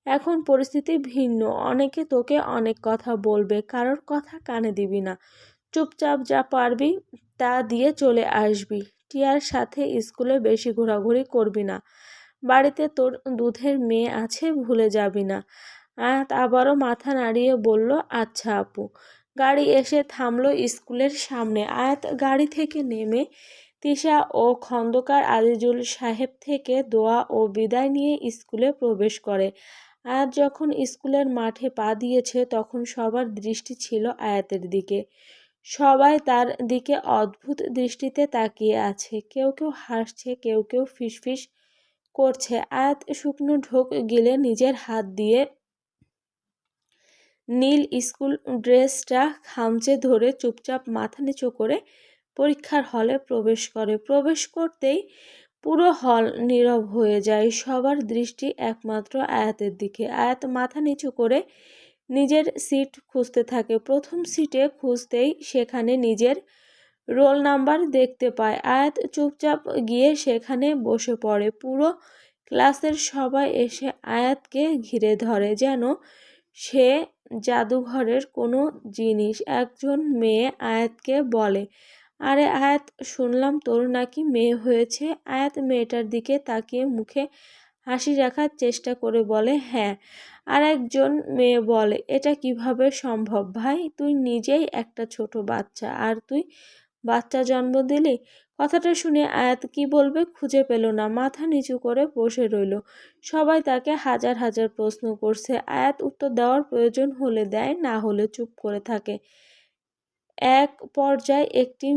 এখন পরিস্থিতি ভিন্ন, অনেকে তোকে অনেক কথা বলবে, কারোর কথা কানে দিবি না। চুপচাপ যা পারবি তা দিয়ে চলে আসবি। টিয়ার সাথে স্কুলে বেশি ঘোরাঘুরি করবি না। বাড়িতে তোর দুধের মেয়ে আছে, ভুলে যাবি না। আয়াত আবারও মাথা নাড়িয়ে বলল, আচ্ছা আপু। গাড়ি এসে থামলো স্কুলের সামনে। আয়াত গাড়ি থেকে নেমে তিশা ও খন্দকার আজিজুল সাহেব থেকে দোয়া ও বিদায় নিয়ে স্কুলে প্রবেশ করে। আয়াত যখন স্কুলের মাঠে পা দিয়েছে তখন সবার দৃষ্টি ছিল আয়াতের দিকে। সবাই তার দিকে অদ্ভুত দৃষ্টিতে তাকিয়ে আছে। কেউ কেউ হাসছে, কেউ কেউ ফিসফিস করছে। আয়াত শুকনো ঢোক গিলে নিজের হাত দিয়ে নীল স্কুল ড্রেসটা খামচে ধরে চুপচাপ মাথা নিচু করে পরীক্ষার হলে প্রবেশ করে। প্রবেশ করতেই পুরো হল নীরব হয়ে যায়। সবার দৃষ্টি একমাত্র আয়াতের দিকে। আয়াত মাথা নিচু করে নিজের সিট খুঁজতে থাকে। প্রথম সিটে খুঁজতেই সেখানে নিজের রোল নাম্বার দেখতে পায়। আয়াত চুপচাপ গিয়ে সেখানে বসে পড়ে। পুরো ক্লাসের সবাই এসে আয়াতকে ঘিরে ধরে, যেন সে জাদুঘরের কোনো জিনিস। একজন মেয়ে আয়াতকে বলে, আরে আয়াত, শুনলাম তোর নাকি মেয়ে হয়েছে। আয়াত মেয়েটার দিকে তাকিয়ে মুখে হাসি রাখার চেষ্টা করে বলে, হ্যাঁ। আর একজন মেয়ে বলে, এটা কিভাবে সম্ভব ভাই? তুই নিজেই একটা ছোট বাচ্চা, আর তুই বাচ্চা জন্ম দিলি? কথাটা শুনে আয়াত কি বলবে খুঁজে পেল না, মাথা নিচু করে বসে রইল। সবাই তাকে হাজার হাজার প্রশ্ন করছে। আয়াত উত্তর দেওয়ার প্রয়োজন হলে দেয়, না হলে চুপ করে থাকে। এক পর্যায়ে একটি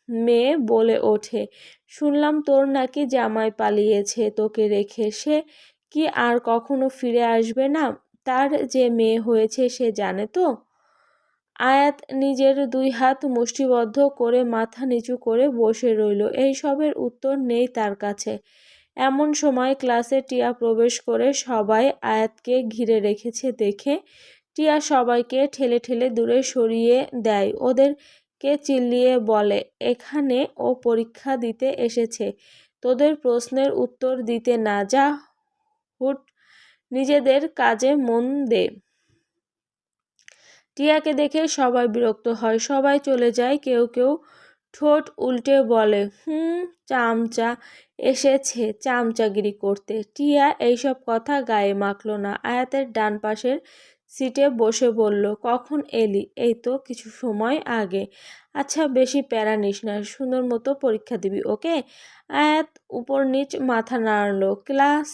মেয়ে বলে ওঠে, শুনলাম তোর নাকি জামাই পালিয়েছে তোকে রেখে, সে কি আর কখনো ফিরে আসবে না? তার যে মেয়ে হয়েছে সে জানে তো? আয়াত নিজের দুই হাত মুষ্টিবদ্ধ করে মাথা নিচু করে বসে রইল। এইসবের উত্তর নেই তার কাছে। এমন সময় ক্লাসে টিয়া প্রবেশ করে সবাই আয়াতকে ঘিরে রেখেছে দেখে টিয়া সবাইকে ঠেলে ঠেলে দূরে সরিয়ে দেয়। ওদেরকে চিল্লিয়ে বলে, এখানে ও পরীক্ষা দিতে এসেছে, তোদের প্রশ্নের উত্তর দিতে না। যা হুট, নিজেদের কাজে মন দে। টিয়াকে দেখে সবাই বিরক্ত হয়, সবাই চলে যায়। কেউ কেউ ঠোঁট উল্টে বলে, চামচা এসেছে চামচাগিরি করতে। টিয়া এইসব কথা গায়ে মাখল না। আয়াতের ডান পাশের সিটে বসে বলল, কখন এলি? এই তো কিছু সময় আগে। আচ্ছা, বেশি প্যারা নিস না, সুন্দর মতো পরীক্ষা দিবি, ওকে? আয়াত উপর নিচ মাথা নাড়ল। ক্লাস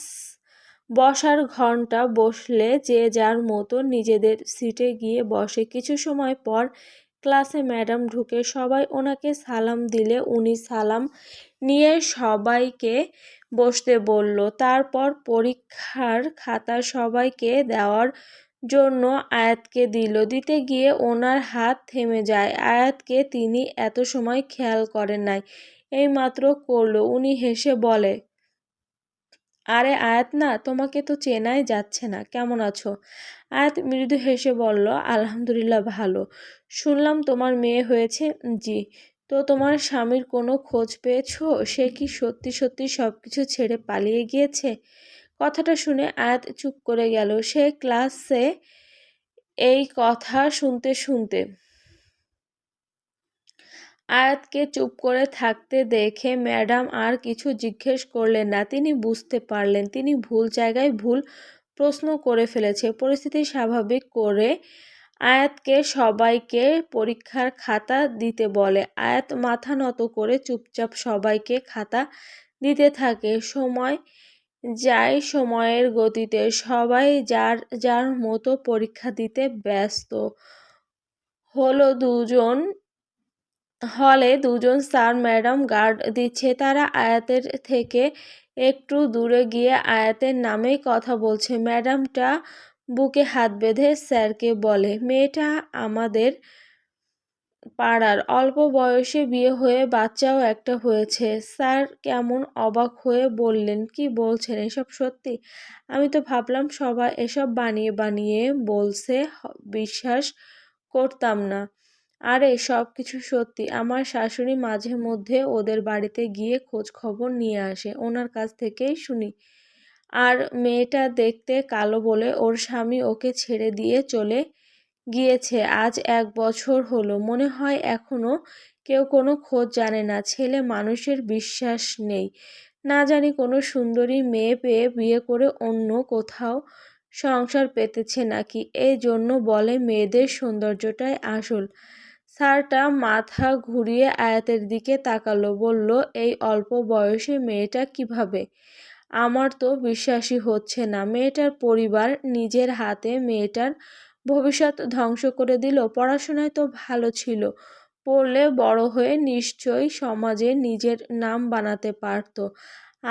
বসার ঘন্টা বসলে যে যার মতো নিজেদের সিটে গিয়ে বসে। কিছু সময় পর ক্লাসে ম্যাডাম ঢুকে। সবাই ওনাকে সালাম দিলে উনি সালাম নিয়ে সবাইকে বসতে বলল। তারপর পরীক্ষার খাতা সবাইকে দেওয়ার জন্য আয়াতকে দিল। দিতে গিয়ে ওনার হাত থেমে যায়। আয়াতকে তিনি এত সময় খেয়াল করেন নাই, এইমাত্র করল। উনি হেসে বলে, আরে আয়াত না, তোমাকে তো চেনাই যাচ্ছে না, কেমন আছো? আয়াত মৃদু হেসে বলল, আলহামদুলিল্লাহ ভালো। শুনলাম তোমার মেয়ে হয়েছে। জি। তো তোমার স্বামীর কোনো খোঁজ পেয়েছো? সে কি সত্যি সত্যি সবকিছু ছেড়ে পালিয়ে গিয়েছে? কথাটা শুনে আয়াত চুপ করে গেল। সে ক্লাসে এই কথা শুনতে শুনতে আয়াতকে চুপ করে থাকতে দেখে ম্যাডাম আর কিছু জিজ্ঞেস করলেন না। তিনি বুঝতে পারলেন তিনি ভুল জায়গায় ভুল প্রশ্ন করে ফেলেছে। পরিস্থিতি স্বাভাবিক করে আয়াতকে সবাইকে পরীক্ষার খাতা দিতে বলে। আয়াত মাথা নত করে চুপচাপ সবাইকে খাতা দিতে থাকে। সময় যায় সময়ের গতিতে। সবাই যার যার মতো পরীক্ষা দিতে ব্যস্ত। হলে দুজন স্যার ম্যাডাম গার্ড দিচ্ছে। তারা আয়াতের থেকে একটু দূরে গিয়ে আয়াতের নামেই কথা বলছে। ম্যাডামটা বুকে হাত বেঁধে স্যারকে বলে, মেয়েটা আমাদের পাড়ার, অল্প বয়সে বিয়ে হয়ে বাচ্চাও একটা হয়েছে। স্যার কেমন অবাক হয়ে বললেন, কি বলছেন, এসব সত্যি? আমি তো ভাবলাম সবাই এসব বানিয়ে বানিয়ে বলছে, বিশ্বাস করতাম না। আরে সব কিছু সত্যি। আমার শাশুড়ি মাঝে মধ্যে ওদের বাড়িতে গিয়ে খোঁজ খবর নিয়ে আসে, ওনার কাছ থেকেই শুনি। আর মেয়েটা দেখতে কালো বলে ওর স্বামী ওকে ছেড়ে দিয়ে চলে গিয়েছে। আজ 1 বছর হলো। মনে হয় এখনো কেউ কোনো খোঁজ জানে না। ছেলে মানুষের বিশ্বাস নেই। না জানি কোনো সুন্দরী মেয়ে পেয়ে বিয়ে করে অন্য কোথাও সংসার পেতেছে নাকি। এই জন্য বলে মেয়েদের সৌন্দর্যটাই আসল। স্যারটা মাথা ঘুরিয়ে আয়াতের দিকে তাকালো, বলল, এই অল্প বয়সে মেয়েটা কিভাবে? আমার তো বিশ্বাসই হচ্ছে না। মেয়েটার পরিবার নিজের হাতে মেয়েটার ভবিষ্যৎ ধ্বংস করে দিল। পড়াশোনায় তো ভালো ছিল, পড়লে বড় হয়ে নিশ্চয়ই সমাজে নিজের নাম বানাতে পারত।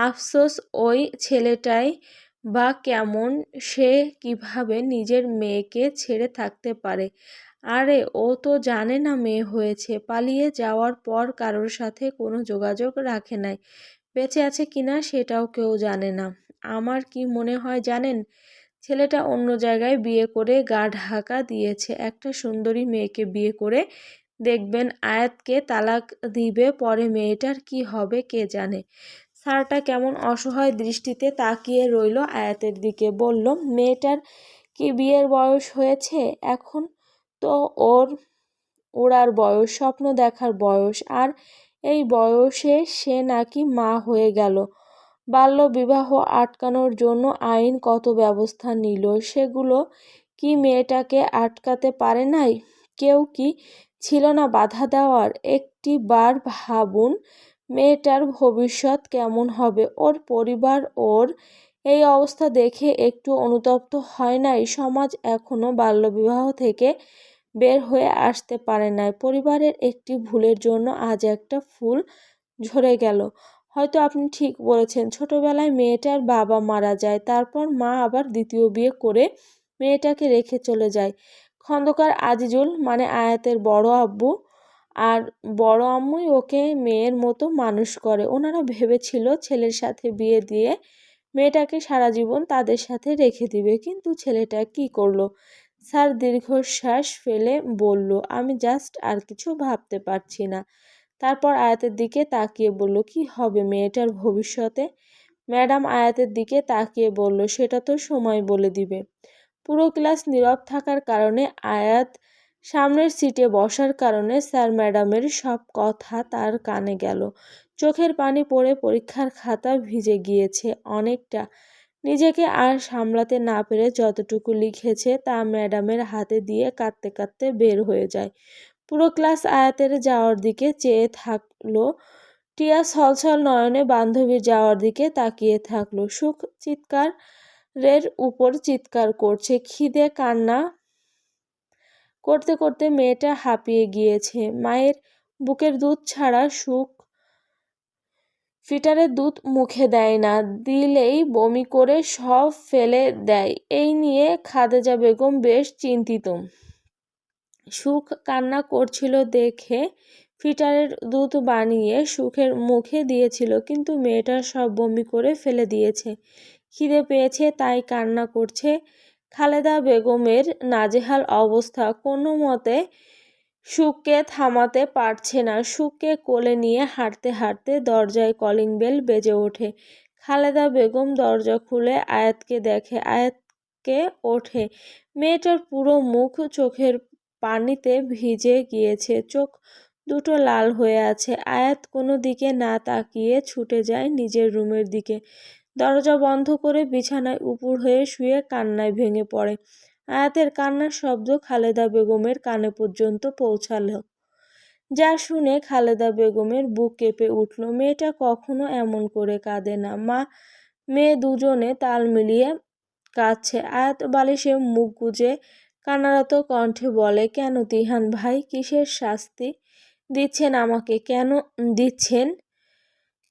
আফসোস ওই ছেলেটাই বা কেমন, সে কিভাবে নিজের মেয়েকে ছেড়ে থাকতে পারে? আরে ও তো জানে না মেয়ে হয়েছে। পালিয়ে যাওয়ার পর কারোর সাথে কোনো যোগাযোগ রাখে নাই। বেঁচে আছে কিনা সেটাও কেউ জানে না। আমার কি মনে হয় জানেন? ছেলেটা অন্য জায়গায় বিয়ে করে গা ঢাকা দিয়েছে। একটা সুন্দরী মেয়েকে বিয়ে করে দেখবেন আয়াতকে তালাক দিবে। পরে মেয়েটার কি হবে কে জানে। স্যারটা কেমন অসহায় দৃষ্টিতে তাকিয়ে রইল আয়াতের দিকে। বলল, মেয়েটার কি বিয়ের বয়স হয়েছে? এখন তো ওর ওড়ার বয়স, স্বপ্ন দেখার বয়স। আর এই বয়সে সে নাকি মা হয়ে গেল। বাল্যবিবাহ আটকানোর জন্য আইন কত ব্যবস্থা নিল, সেগুলো কি মেয়েটাকে আটকাতে পারে নাই? কেউ কি ছিল না বাধা দেওয়ার? একটি বার ভাবুন, মেয়েটার ভবিষ্যৎ কেমন হবে? ওর পরিবার ওর এই অবস্থা দেখে একটু অনুতপ্ত হয় নাই? সমাজ এখনো বাল্যবিবাহ থেকে বের হয়ে আসতে পারে নাই। পরিবারের একটি ভুলের জন্য আজ একটা ফুল ঝরে গেল। হয়তো আপনি ঠিক বলেছেন, ছোটবেলায় মেয়েটার বাবা মারা যায়, তারপর মা আবার দ্বিতীয় বিয়ে করে মেয়েটাকে রেখে চলে যায়। খন্দকার আজিজুল, মানে আয়াতের বড় আব্বু আর বড় আম্মুই ওকে মেয়ের মতো মানুষ করে। ওনারা ভেবেছিল ছেলের সাথে বিয়ে দিয়ে মেয়েটাকে সারা জীবন তাদের সাথে রেখে দিবে। কিন্তু ছেলেটা কি করলো? স্যার দীর্ঘশ্বাস ফেলে বলল, আমি জাস্ট আর কিছু ভাবতে পারছি না। তারপর আয়াতের দিকে তাকিয়ে বলল, কি হবে মেয়েটার ভবিষ্যতে? ম্যাডাম আয়াতের দিকে তাকিয়ে বলল, সেটা তো সময় বলে দিবে। পুরো ক্লাস নীরব থাকার কারণে আয়াত সামনের সিটে বসার কারণে স্যার ম্যাডামের সব কথা তার কানে গেল। চোখের পানি পড়ে পরীক্ষার খাতা ভিজে গিয়েছে অনেকটা। নিজেকে আর সামলাতে না পেরে যতটুকু লিখেছে তা ম্যাডামের হাতে দিয়ে কাঁদতে কাঁদতে বের হয়ে যায়। পুরো ক্লাস আয়াতের যাওয়ার দিকে চেয়ে থাকলো। টিয়া ছলছল নয়নে বান্ধবীর যাওয়ার দিকে তাকিয়ে থাকলো। সুখ চিৎকারের উপর চিৎকার করছে। খিদে কান্না করতে করতে মেয়েটা হাঁপিয়ে গিয়েছে। মায়ের বুকের দুধ ছাড়া সুখ ফিটারের দুধ মুখে দেয় না, দিলেই বমি করে সব ফেলে দেয়। এই নিয়ে খাদেজা বেগম বেশ চিন্তিত। সুখ কান্না করছিল দেখে ফিটারের দুধ বানিয়ে সুখের মুখে দিয়েছিল, কিন্তু মেয়েটা সব বমি করে ফেলে দিয়েছে। খিদে পেয়েছে তাই কান্না করছে। খালেদা বেগমের নাজেহাল অবস্থা, কোনো মতে সুখকে থামাতে পারছে না। সুখকে কোলে নিয়ে হাঁটতে হাঁটতে দরজায় কলিং বেল বেজে ওঠে। খালেদা বেগম দরজা খুলে আয়াতকে দেখে। আয়াতকে ওঠে। মেয়েটার পুরো মুখ চোখের পানিতে ভিজে গিয়েছে, চোখ দুটো লাল হয়ে আছে। আয়াত কোনো দিকে না তাকিয়ে ছুটে যায় নিজের রুমের দিকে। দরজা বন্ধ করে বিছানায় উপুড় হয়ে শুয়ে কান্নায় ভেঙে পড়ে। আয়াতের কান্নার শব্দ খালেদা বেগমের কানে পর্যন্ত পৌঁছালো, যা শুনে খালেদা বেগমের বুক কেঁপে উঠল। মেয়েটা কখনো এমন করে কাঁদে না। মা মেয়ে দুজনে তাল মিলিয়ে কাঁদছে। আয়াত বালিশে মুখ গুজে কান্নারত কণ্ঠে বলে, কেন তিহান ভাই, কিসের শাস্তি দিচ্ছেন আমাকে? কেন দিচ্ছেন?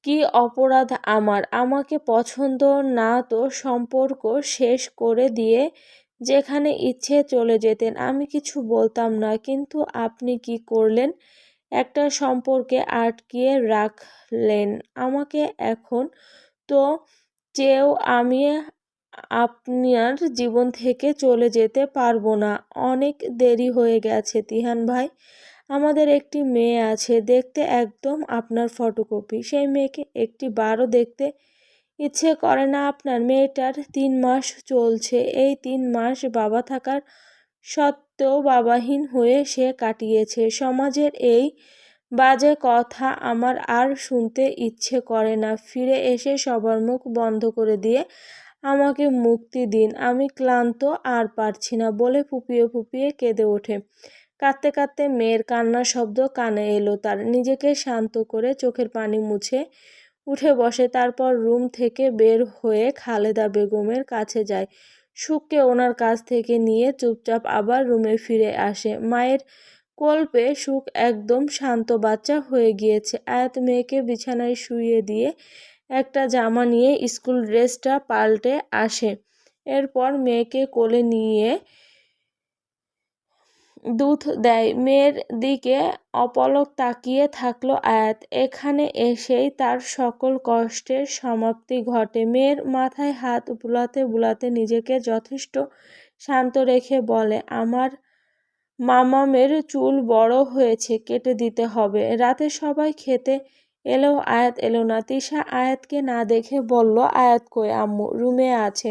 কি অপরাধ আমার? আমাকে পছন্দ না তো সম্পর্ক শেষ করে দিয়ে যেখানে ইচ্ছে চলে যেতেন, আমি কিছু বলতাম না। কিন্তু আপনি কি করলেন? একটা সম্পর্কে আটকিয়ে রাখলেন আমাকে। এখন তো চেয়েও আমি আপনার জীবন থেকে চলে যেতে পারবো না। অনেক দেরি হয়ে গেছে তিহান ভাই। আমাদের একটি মেয়ে আছে, দেখতে একদম আপনার ফটোকপি। সেই মেয়েকে একটি বারও দেখতে ইচ্ছে করে না আপনার? মেয়েটার 3 মাস চলছে। এই 3 মাস বাবা থাকার সত্ত্বেও বাবাহীন হয়ে সে কাটিয়েছে। সমাজের এই বাজে কথা আমার আর শুনতে ইচ্ছে করে না। ফিরে এসে সবার মুখ বন্ধ করে দিয়ে আমাকে মুক্তি দিন। আমি ক্লান্ত, আর পারছি না বলে ফুপিয়ে ফুপিয়ে কেঁদে ওঠে। কাঁদতে কাঁদতে মেয়ের কান্নার শব্দ কানে এলো তার। নিজেকে শান্ত করে চোখের পানি মুছে উঠে বসে। তারপর রুম থেকে বের হয়ে খালেদা বেগমের কাছে যায়। সুখকে ওনার কাছ থেকে নিয়ে চুপচাপ আবার রুমে ফিরে আসে। মায়ের কোল পেয়ে সুখ একদম শান্ত বাচ্চা হয়ে গিয়েছে। আয়াত মেয়েকে বিছানায় শুইয়ে দিয়ে একটা জামা নিয়ে স্কুল ড্রেসটা পাল্টে আসে। এরপর মেয়েকে কোলে নিয়ে দুধ দেয়। মেয়ের দিকে অপলক তাকিয়ে থাকলো আয়াত। এখানে এসেই তার সকল কষ্টের সমাপ্তি ঘটে। মেয়ের মাথায় হাত বুলাতে বুলাতে নিজেকে যথেষ্ট শান্ত রেখে বলে, আমার মামামের চুল বড় হয়েছে, কেটে দিতে হবে। রাতে সবাই খেতে এলেও আয়াত এলো না। তিশা আয়াতকে না দেখে বলল, আয়াত কই? আম্মু রুমে আছে,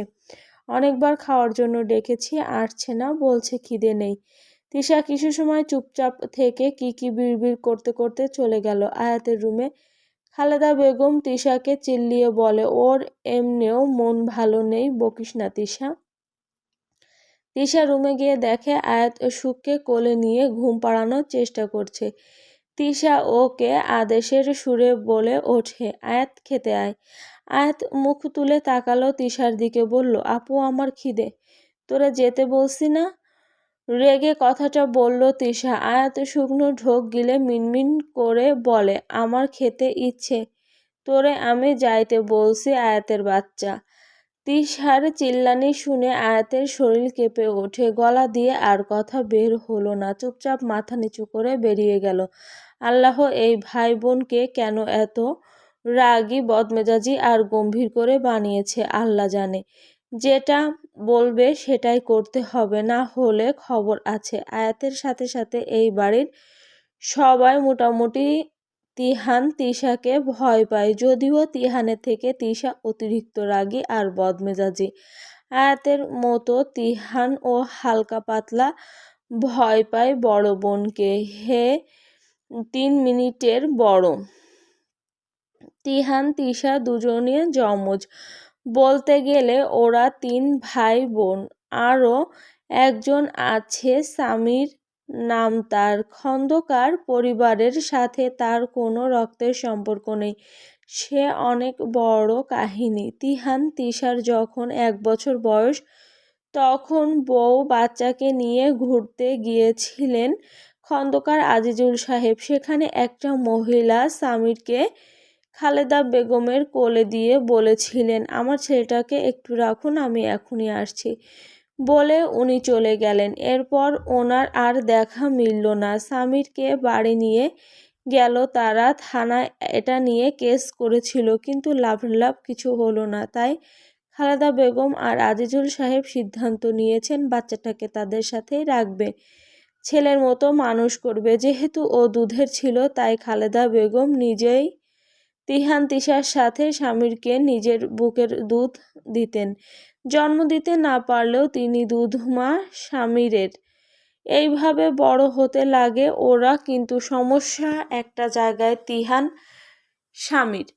অনেকবার খাওয়ার জন্য ডেকেছি, আসছে না, বলছে খিদে নেই। তিশা কিছু সময় চুপচাপ থেকে কি বিড়বিড় করতে করতে চলে গেল আয়াতের রুমে। খালেদা বেগম তিশাকে চিল্লিয়ে বলে, ওর এমনিও মন ভালো নেই, বকিস না তিশা। তিশা রুমে গিয়ে দেখে আয়াত সুখকে কোলে নিয়ে ঘুম পাড়ানোর চেষ্টা করছে। তিশা ওকে আদেশের সুরে বলে ওঠে, আয়াত খেতে আয়। আয়াত মুখ তুলে তাকালো তিশার দিকে, বলল, আপু আমার খিদে। তোরে যেতে বলছি না? রেগে কথাটা বলল তিশা। আয়াত শুকনো ঢোক গিলে মিনমিন করে বলে, আমার খেতে ইচ্ছে, তোরে আমি যাইতে বলছি আয়াতের বাচ্চা। তিশার চিল্লানি শুনে আয়াতের শরীর কেঁপে ওঠে। গলা দিয়ে আর কথা বের হলো না, চুপচাপ মাথা নিচু করে বেরিয়ে গেল। আল্লাহ এই ভাই বোনকে কেন এত রাগী, বদমেজাজি আর গম্ভীর করে বানিয়েছে আল্লাহ জানে। যেটা বলবে সেটাই করতে হবে, না হলে খবর আছে। আয়াতের সাথে সাথে এই বাড়ির সবাই মোটামুটি তিহান তিশাকে ভয় পায়, যদিও তিহানের থেকে তিশা অতিরিক্ত রাগী আর বদমেজাজি। আয়াতের মতো তিহান ও হালকা পাতলা ভয় পায় বড় বোনকে। হে 3 মিনিটের বড়। তিহান তিশা দুজনে যমজ, বলতে গেলে ওরা 3 ভাই বোন। আরও একজন আছে সামির নাম তার। খন্দকার পরিবারের সাথে তার কোনো রক্তের সম্পর্ক নেই, সে অনেক বড় কাহিনী। তিহান তিশার যখন 1 বছর বয়স, তখন বউ বাচ্চাকে নিয়ে ঘুরতে গিয়েছিলেন খন্দকার আজিজুল সাহেব। সেখানে একটা মহিলা সামিরকে খালেদা বেগমের কোলে দিয়ে বলেছিলেন, আমার ছেলেটাকে একটু রাখুন, আমি এখনই আসছি, বলে উনি চলে গেলেন। এরপর ওনার আর দেখা মিলল না। সামিরকে বাড়ি নিয়ে গেল তারা থানায় এটা নিয়ে কেস করেছিল, কিন্তু লাভ কিছু হলো না। তাই খালেদা বেগম আর আজিজুল সাহেব সিদ্ধান্ত নিয়েছেন বাচ্চাটাকে তাদের সাথেই রাখবে, ছেলের মতো মানুষ করবে। যেহেতু ও দুধের ছিল, তাই খালেদা বেগম নিজেই তিহান তিশার সাথে স্বামীরকে নিজের বুকের দুধ দিতেন। জন্ম দিতে না পারলেও তিনি দুধমা স্বামীরের। এইভাবে বড় হতে লাগে ওরা, কিন্তু সমস্যা একটা জায়গায়, তিহান স্বামীর।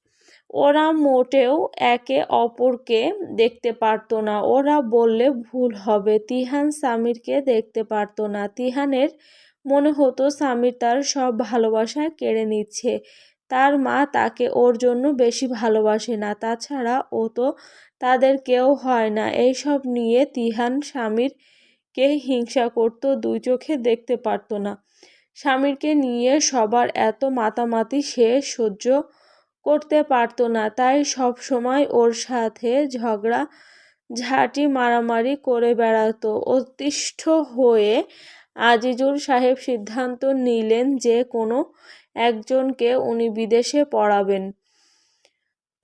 ওরা মোটেও একে অপরকে দেখতে পারতো না। ওরা বললে ভুল হবে, তিহান সামিরকে দেখতে পারতো না। তিহানের মনে হতো সামির তার সব ভালোবাসা কেড়ে নিচ্ছে। তার মা তাকে ওর জন্য বেশি ভালোবাসে না, তাছাড়া ও তো তাদের কেউ হয় না। এইসব নিয়ে তিহান স্বামীরকে হিংসা করত, দুই চোখে দেখতে পারতো না। স্বামীরকে নিয়ে সবার এত মাতামাতি সে সহ্য করতে পারতো না, তাই সব সময় ওর সাথে ঝগড়া ঝাঁটি মারামারি করে বেড়াতো। অতিষ্ঠ হয়ে আজিজুল সাহেব সিদ্ধান্ত নিলেন যে কোনো একজনকে উনি বিদেশে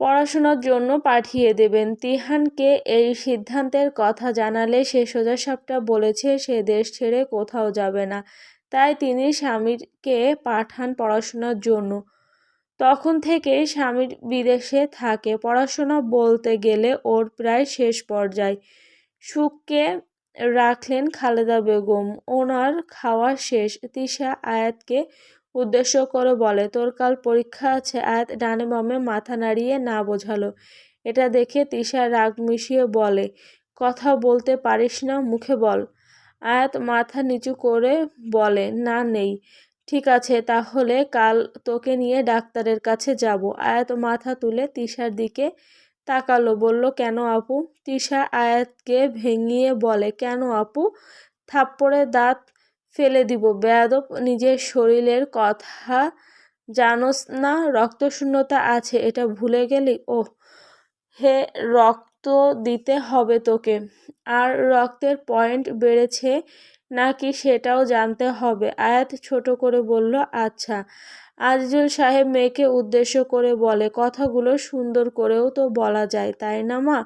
পড়াশোনার জন্য পাঠিয়ে দেবেন। তিহানকে এই সিদ্ধান্তের কথা জানালে সে সোজাসাপটা বলেছে সে দেশ ছেড়ে কোথাও যাবে না। তাই তিনি স্বামীরকে পাঠান পড়াশোনার জন্য। তখন থেকেই স্বামীর বিদেশে থাকে। পড়াশোনা বলতে গেলে ওর প্রায় শেষ পর্যায়ে। সুখকে রাখলেন খালেদা বেগম। ওনার খাওয়া শেষ। তিশা আয়াতকে উদ্দেশ্য করে বলে, তোর কাল পরীক্ষা আছে। আয়াত ডানে বামে মাথা নাড়িয়ে না বোঝালো। এটা দেখে তিশা রাগ মিশিয়ে বলে, কথা বলতে পারিস না, মুখে বল। আয়াত মাথা নিচু করে বলে, না নেই। ঠিক আছে, তাহলে কাল তোকে নিয়ে ডাক্তারের কাছে যাব। আয়াত মাথা তুলে তিশার দিকে তাকালো, বলল, কেন আপু? তিশা আয়াতকে ভেঙিয়ে বলে, কেন আপু? থাপ্পড়ে দাঁত ফেলে দিব, বেয়াদব। নিজের শরীরের কথা জানোস না? রক্তশূন্যতা আছে, এটা ভুলে গেলি? ওহ হে, রক্ত দিতে হবে তোকে। আর রক্তের পয়েন্ট বেড়েছে নাকি সেটাও জানতে হবে। আয়াত ছোট করে বলল, আচ্ছা। আজিজুল সাহেব মেয়েকে উদ্দেশ্য করে বলে, কথাগুলো সুন্দর করেও তো বলা যায়, তাই না মা?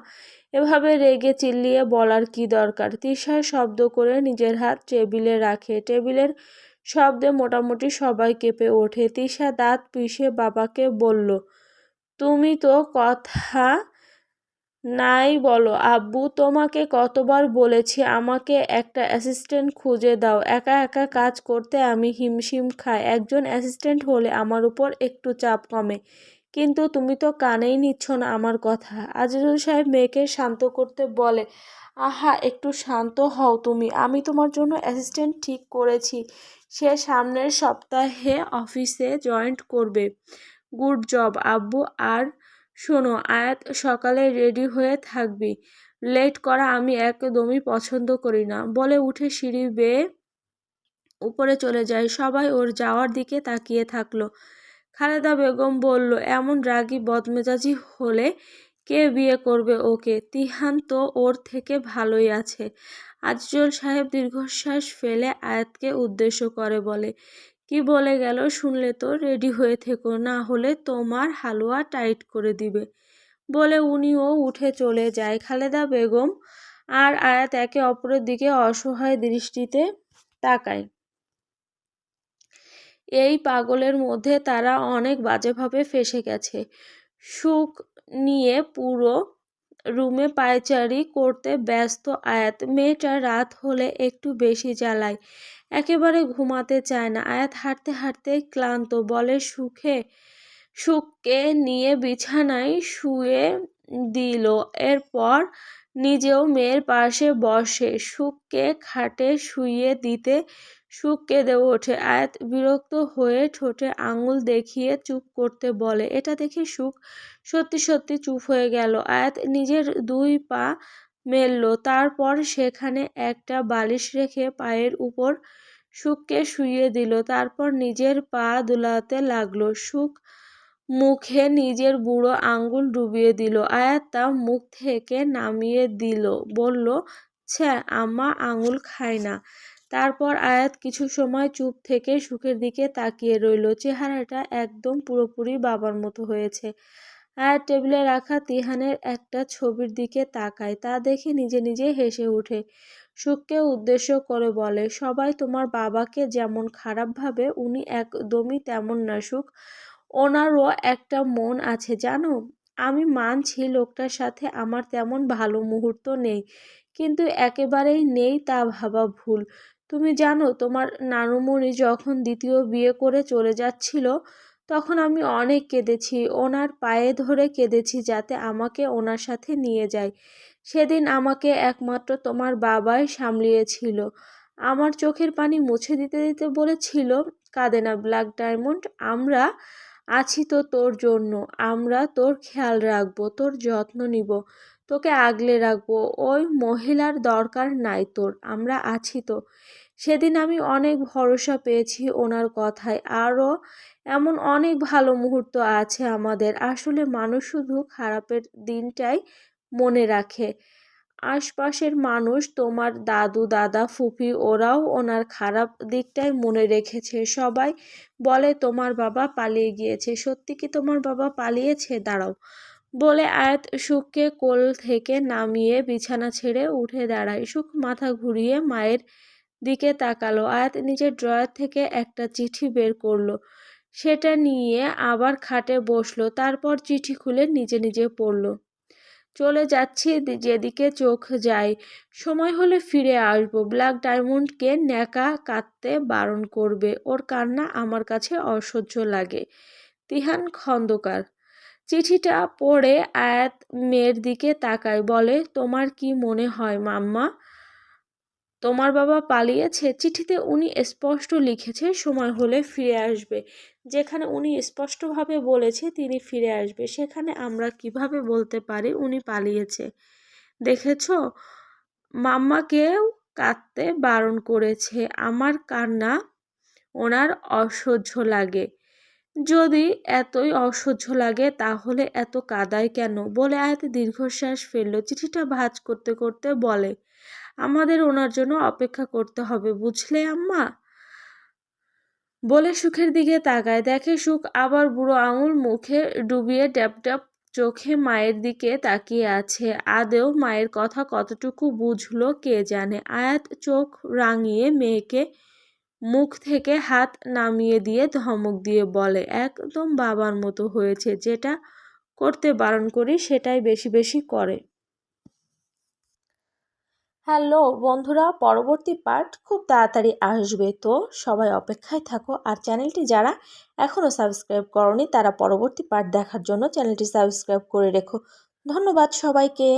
এভাবে রেগে চিল্লিয়ে বলার কি দরকার? তিশা শব্দ করে নিজের হাত টেবিলে রাখে। টেবিলের শব্দে মোটামুটি সবাই কেঁপে ওঠে। তিশা দাঁত পিষে বাবাকে বলল, তুমি তো কথা নাই বলো। আব্বু, তোমাকে কতবার বলেছি আমাকে একটা অ্যাসিস্ট্যান্ট খুঁজে দাও। একা একা কাজ করতে আমি হিমশিম খাই। একজন অ্যাসিস্ট্যান্ট হলে আমার উপর একটু চাপ কমে, কিন্তু তুমি তো কানেই নিচ্ছ না আমার কথা। আজিজুল সাহেব মেয়েকে শান্ত করতে বলে, আহা, একটু শান্ত হও তুমি। আমি তোমার জন্য অ্যাসিস্ট্যান্ট ঠিক করেছি, সে সামনের সপ্তাহে অফিসে জয়েন করবে। গুড জব আব্বু। আর শোনো আয়াত, সকালে রেডি হয়ে থাকবি। লেট করা আমি একদমই পছন্দ করি না। বলে উঠে সিঁড়ি বেয়ে উপরে চলে যায়। সবাই ওর যাওয়ার দিকে তাকিয়ে থাকলো। খালেদা বেগম বলল, এমন রাগী বদমেজাজি হলে কে বিয়ে করবে ওকে? তিহান তো ওর থেকে ভালোই আছে। আজিজুল সাহেব দীর্ঘশ্বাস ফেলে আয়াতকে উদ্দেশ্য করে বলে, কি বলে গেল শুনলে তো? রেডি হয়ে থেকো, না হলে তোমার হালুয়া টাইট করে দিবে। বলে উনিও উঠে চলে যায়। খালেদা বেগম আর আয়াত একে অপরের দিকে অসহায় দৃষ্টিতে তাকায়। এই পাগলের মধ্যে তারা অনেক বাজেভাবে ফেঁসে গেছে। সুখ নিয়ে পুরো রুমে পায়চারি করতে ব্যস্ত আয়াত। মেয়েটা রাত হলে একটু বেশি জ্বালায়, একেবারে ঘুমাতে চায় না। আয়াত হাঁটতে হাঁটতে ক্লান্ত, বলে সুখকে নিয়ে বিছানায় শুয়ে দিল। এরপর নিজেও মেয়ের পাশে বসে। সুখকে খাটে শুইয়ে দিতে সুখ কেঁদে ওঠে। আয়াত বিরক্ত হয়ে ঠোঁটে আঙুল দেখিয়ে চুপ করতে বলে। এটা দেখে সুখ সত্যি সত্যি চুপ হয়ে গেল। আয়াত নিজের দুই পা মেলল, তারপর সেখানে একটা বালিশ রেখে পায়ের উপর সুখকে শুইয়ে দিল। তারপর নিজের পা দুলাতে লাগলো। সুখ মুখে নিজের বুড়ো আঙ্গুল ডুবিয়ে দিল। আয়াত তা মুখ থেকে নামিয়ে দিল, বলল, ছ্যা, আম্মা আঙুল খায় না। তারপর আয়াত কিছু সময় চুপ থেকে সুখের দিকে তাকিয়ে রইল। চেহারাটা একদম পুরোপুরি বাবার মতো হয়েছে। আয়াত টেবিলে রাখা তিহানের একটা ছবির দিকে তাকায়, তা দেখে নিজে নিজে হেসে ওঠে। সুখকে উদ্দেশ্য করে বলে, সবাই তোমার বাবাকে যেমন খারাপ ভাবে, উনি একদমই তেমন না সুখ। ওনারও একটা মন আছে জানো। আমি মানছি লোকটার সাথে আমার তেমন ভালো মুহূর্ত নেই, কিন্তু একেবারেই নেই তা ভাবা ভুল। তুমি জানো তোমার নানুমণি যখন দ্বিতীয় বিয়ে করে চলে যাচ্ছিল, তখন আমি অনেক কেঁদেছি, ওনার পায়ে ধরে কেঁদেছি যাতে আমাকে ওনার সাথে নিয়ে যায়। সেদিন আমাকে একমাত্র তোমার বাবাই সামলিয়েছিল। আমার চোখের পানি মুছে দিতে দিতে বলেছিল, কাঁদে না ব্ল্যাক ডায়মন্ড, আমরা আছি তো তোর জন্য, আমরা তোর খেয়াল রাখবো, তোর যত্ন নিব, তোকে আগলে রাখবো, ওই মহিলার দরকার নাই তোর, আমরা আছি তো। সেদিন আমি অনেক ভরসা পেয়েছি ওনার কথায়। আরও এমন অনেক ভালো মুহূর্ত আছে আমাদের। আসলে মানুষ শুধু খারাপের দিনটাই মনে রাখে। আশপাশের মানুষ, তোমার দাদু দাদা ফুফি, ওরাও ওনার খারাপ দিকটাই মনে রেখেছে। সবাই বলে তোমার বাবা পালিয়ে গিয়েছে। সত্যি কি তোমার বাবা পালিয়েছে? দাঁড়াও বলে আয়াত সুখকে কোল থেকে নামিয়ে বিছানা ছেড়ে উঠে দাঁড়ায়। সুখ মাথা ঘুরিয়ে মায়ের দিকে তাকালো। আয়াত নিজের ড্রয়ার থেকে একটা চিঠি বের করলো, সেটা নিয়ে আবার খাটে বসলো। তারপর চিঠি খুলে নিজে নিজে পড়লো। চলে যাচ্ছি যেদিকে চোখ যায়, সময় হলে ফিরে আসবো। ব্ল্যাক ডায়মন্ডকে ন্যাকা কাঁদতে বারণ করবে, ওর কান্না আমার কাছে অসহ্য লাগে। তিহান খন্দকার। চিঠিটা পড়ে আয়াত মেয়ের দিকে তাকায়, বলে, তোমার কি মনে হয় মাম্মা তোমার বাবা পালিয়েছে? চিঠিতে উনি স্পষ্ট লিখেছে সময় হলে ফিরে আসবে। যেখানে উনি স্পষ্টভাবে বলেছে তিনি ফিরে আসবে, সেখানে আমরা কিভাবে বলতে পারি উনি পালিয়েছে? দেখেছো, মাম্মাকেও কাঁদতে বারণ করেছে। আমার কান্না ওনার অসহ্য লাগে। যদি এতই অসহ্য লাগে তাহলে এত কাদায় কেন? বলে আয়াত দীর্ঘশ্বাস ফেলল। চিঠিটা ভাঁজ করতে করতে বলে, আমাদের ওনার জন্য অপেক্ষা করতে হবে, বুঝলে আম্মা? বলে সুখের দিকে তাকায়, দেখে সুখ আবার বুড়ো আঙুল মুখে ডুবিয়ে ড্যাপ ড্যাপ চোখে মায়ের দিকে তাকিয়ে আছে। আদেও মায়ের কথা কতটুকু বুঝলো কে জানে। আয়াত চোখ রাঙিয়ে মেয়েকে মুখ থেকে হাত নামিয়ে দিয়ে ধমক দিয়ে বলে, একদম বাবার মতো হয়েছে, যেটা করতে বারণ করি সেটাই বেশি বেশি করে। হ্যালো বন্ধুরা, পরবর্তী পার্ট খুব তাড়াতাড়ি আসবে, তো সবাই অপেক্ষায় থাকো। আর চ্যানেলটি যারা এখনও সাবস্ক্রাইব করনি তারা পরবর্তী পার্ট দেখার জন্য চ্যানেলটি সাবস্ক্রাইব করে রেখো। ধন্যবাদ সবাইকে।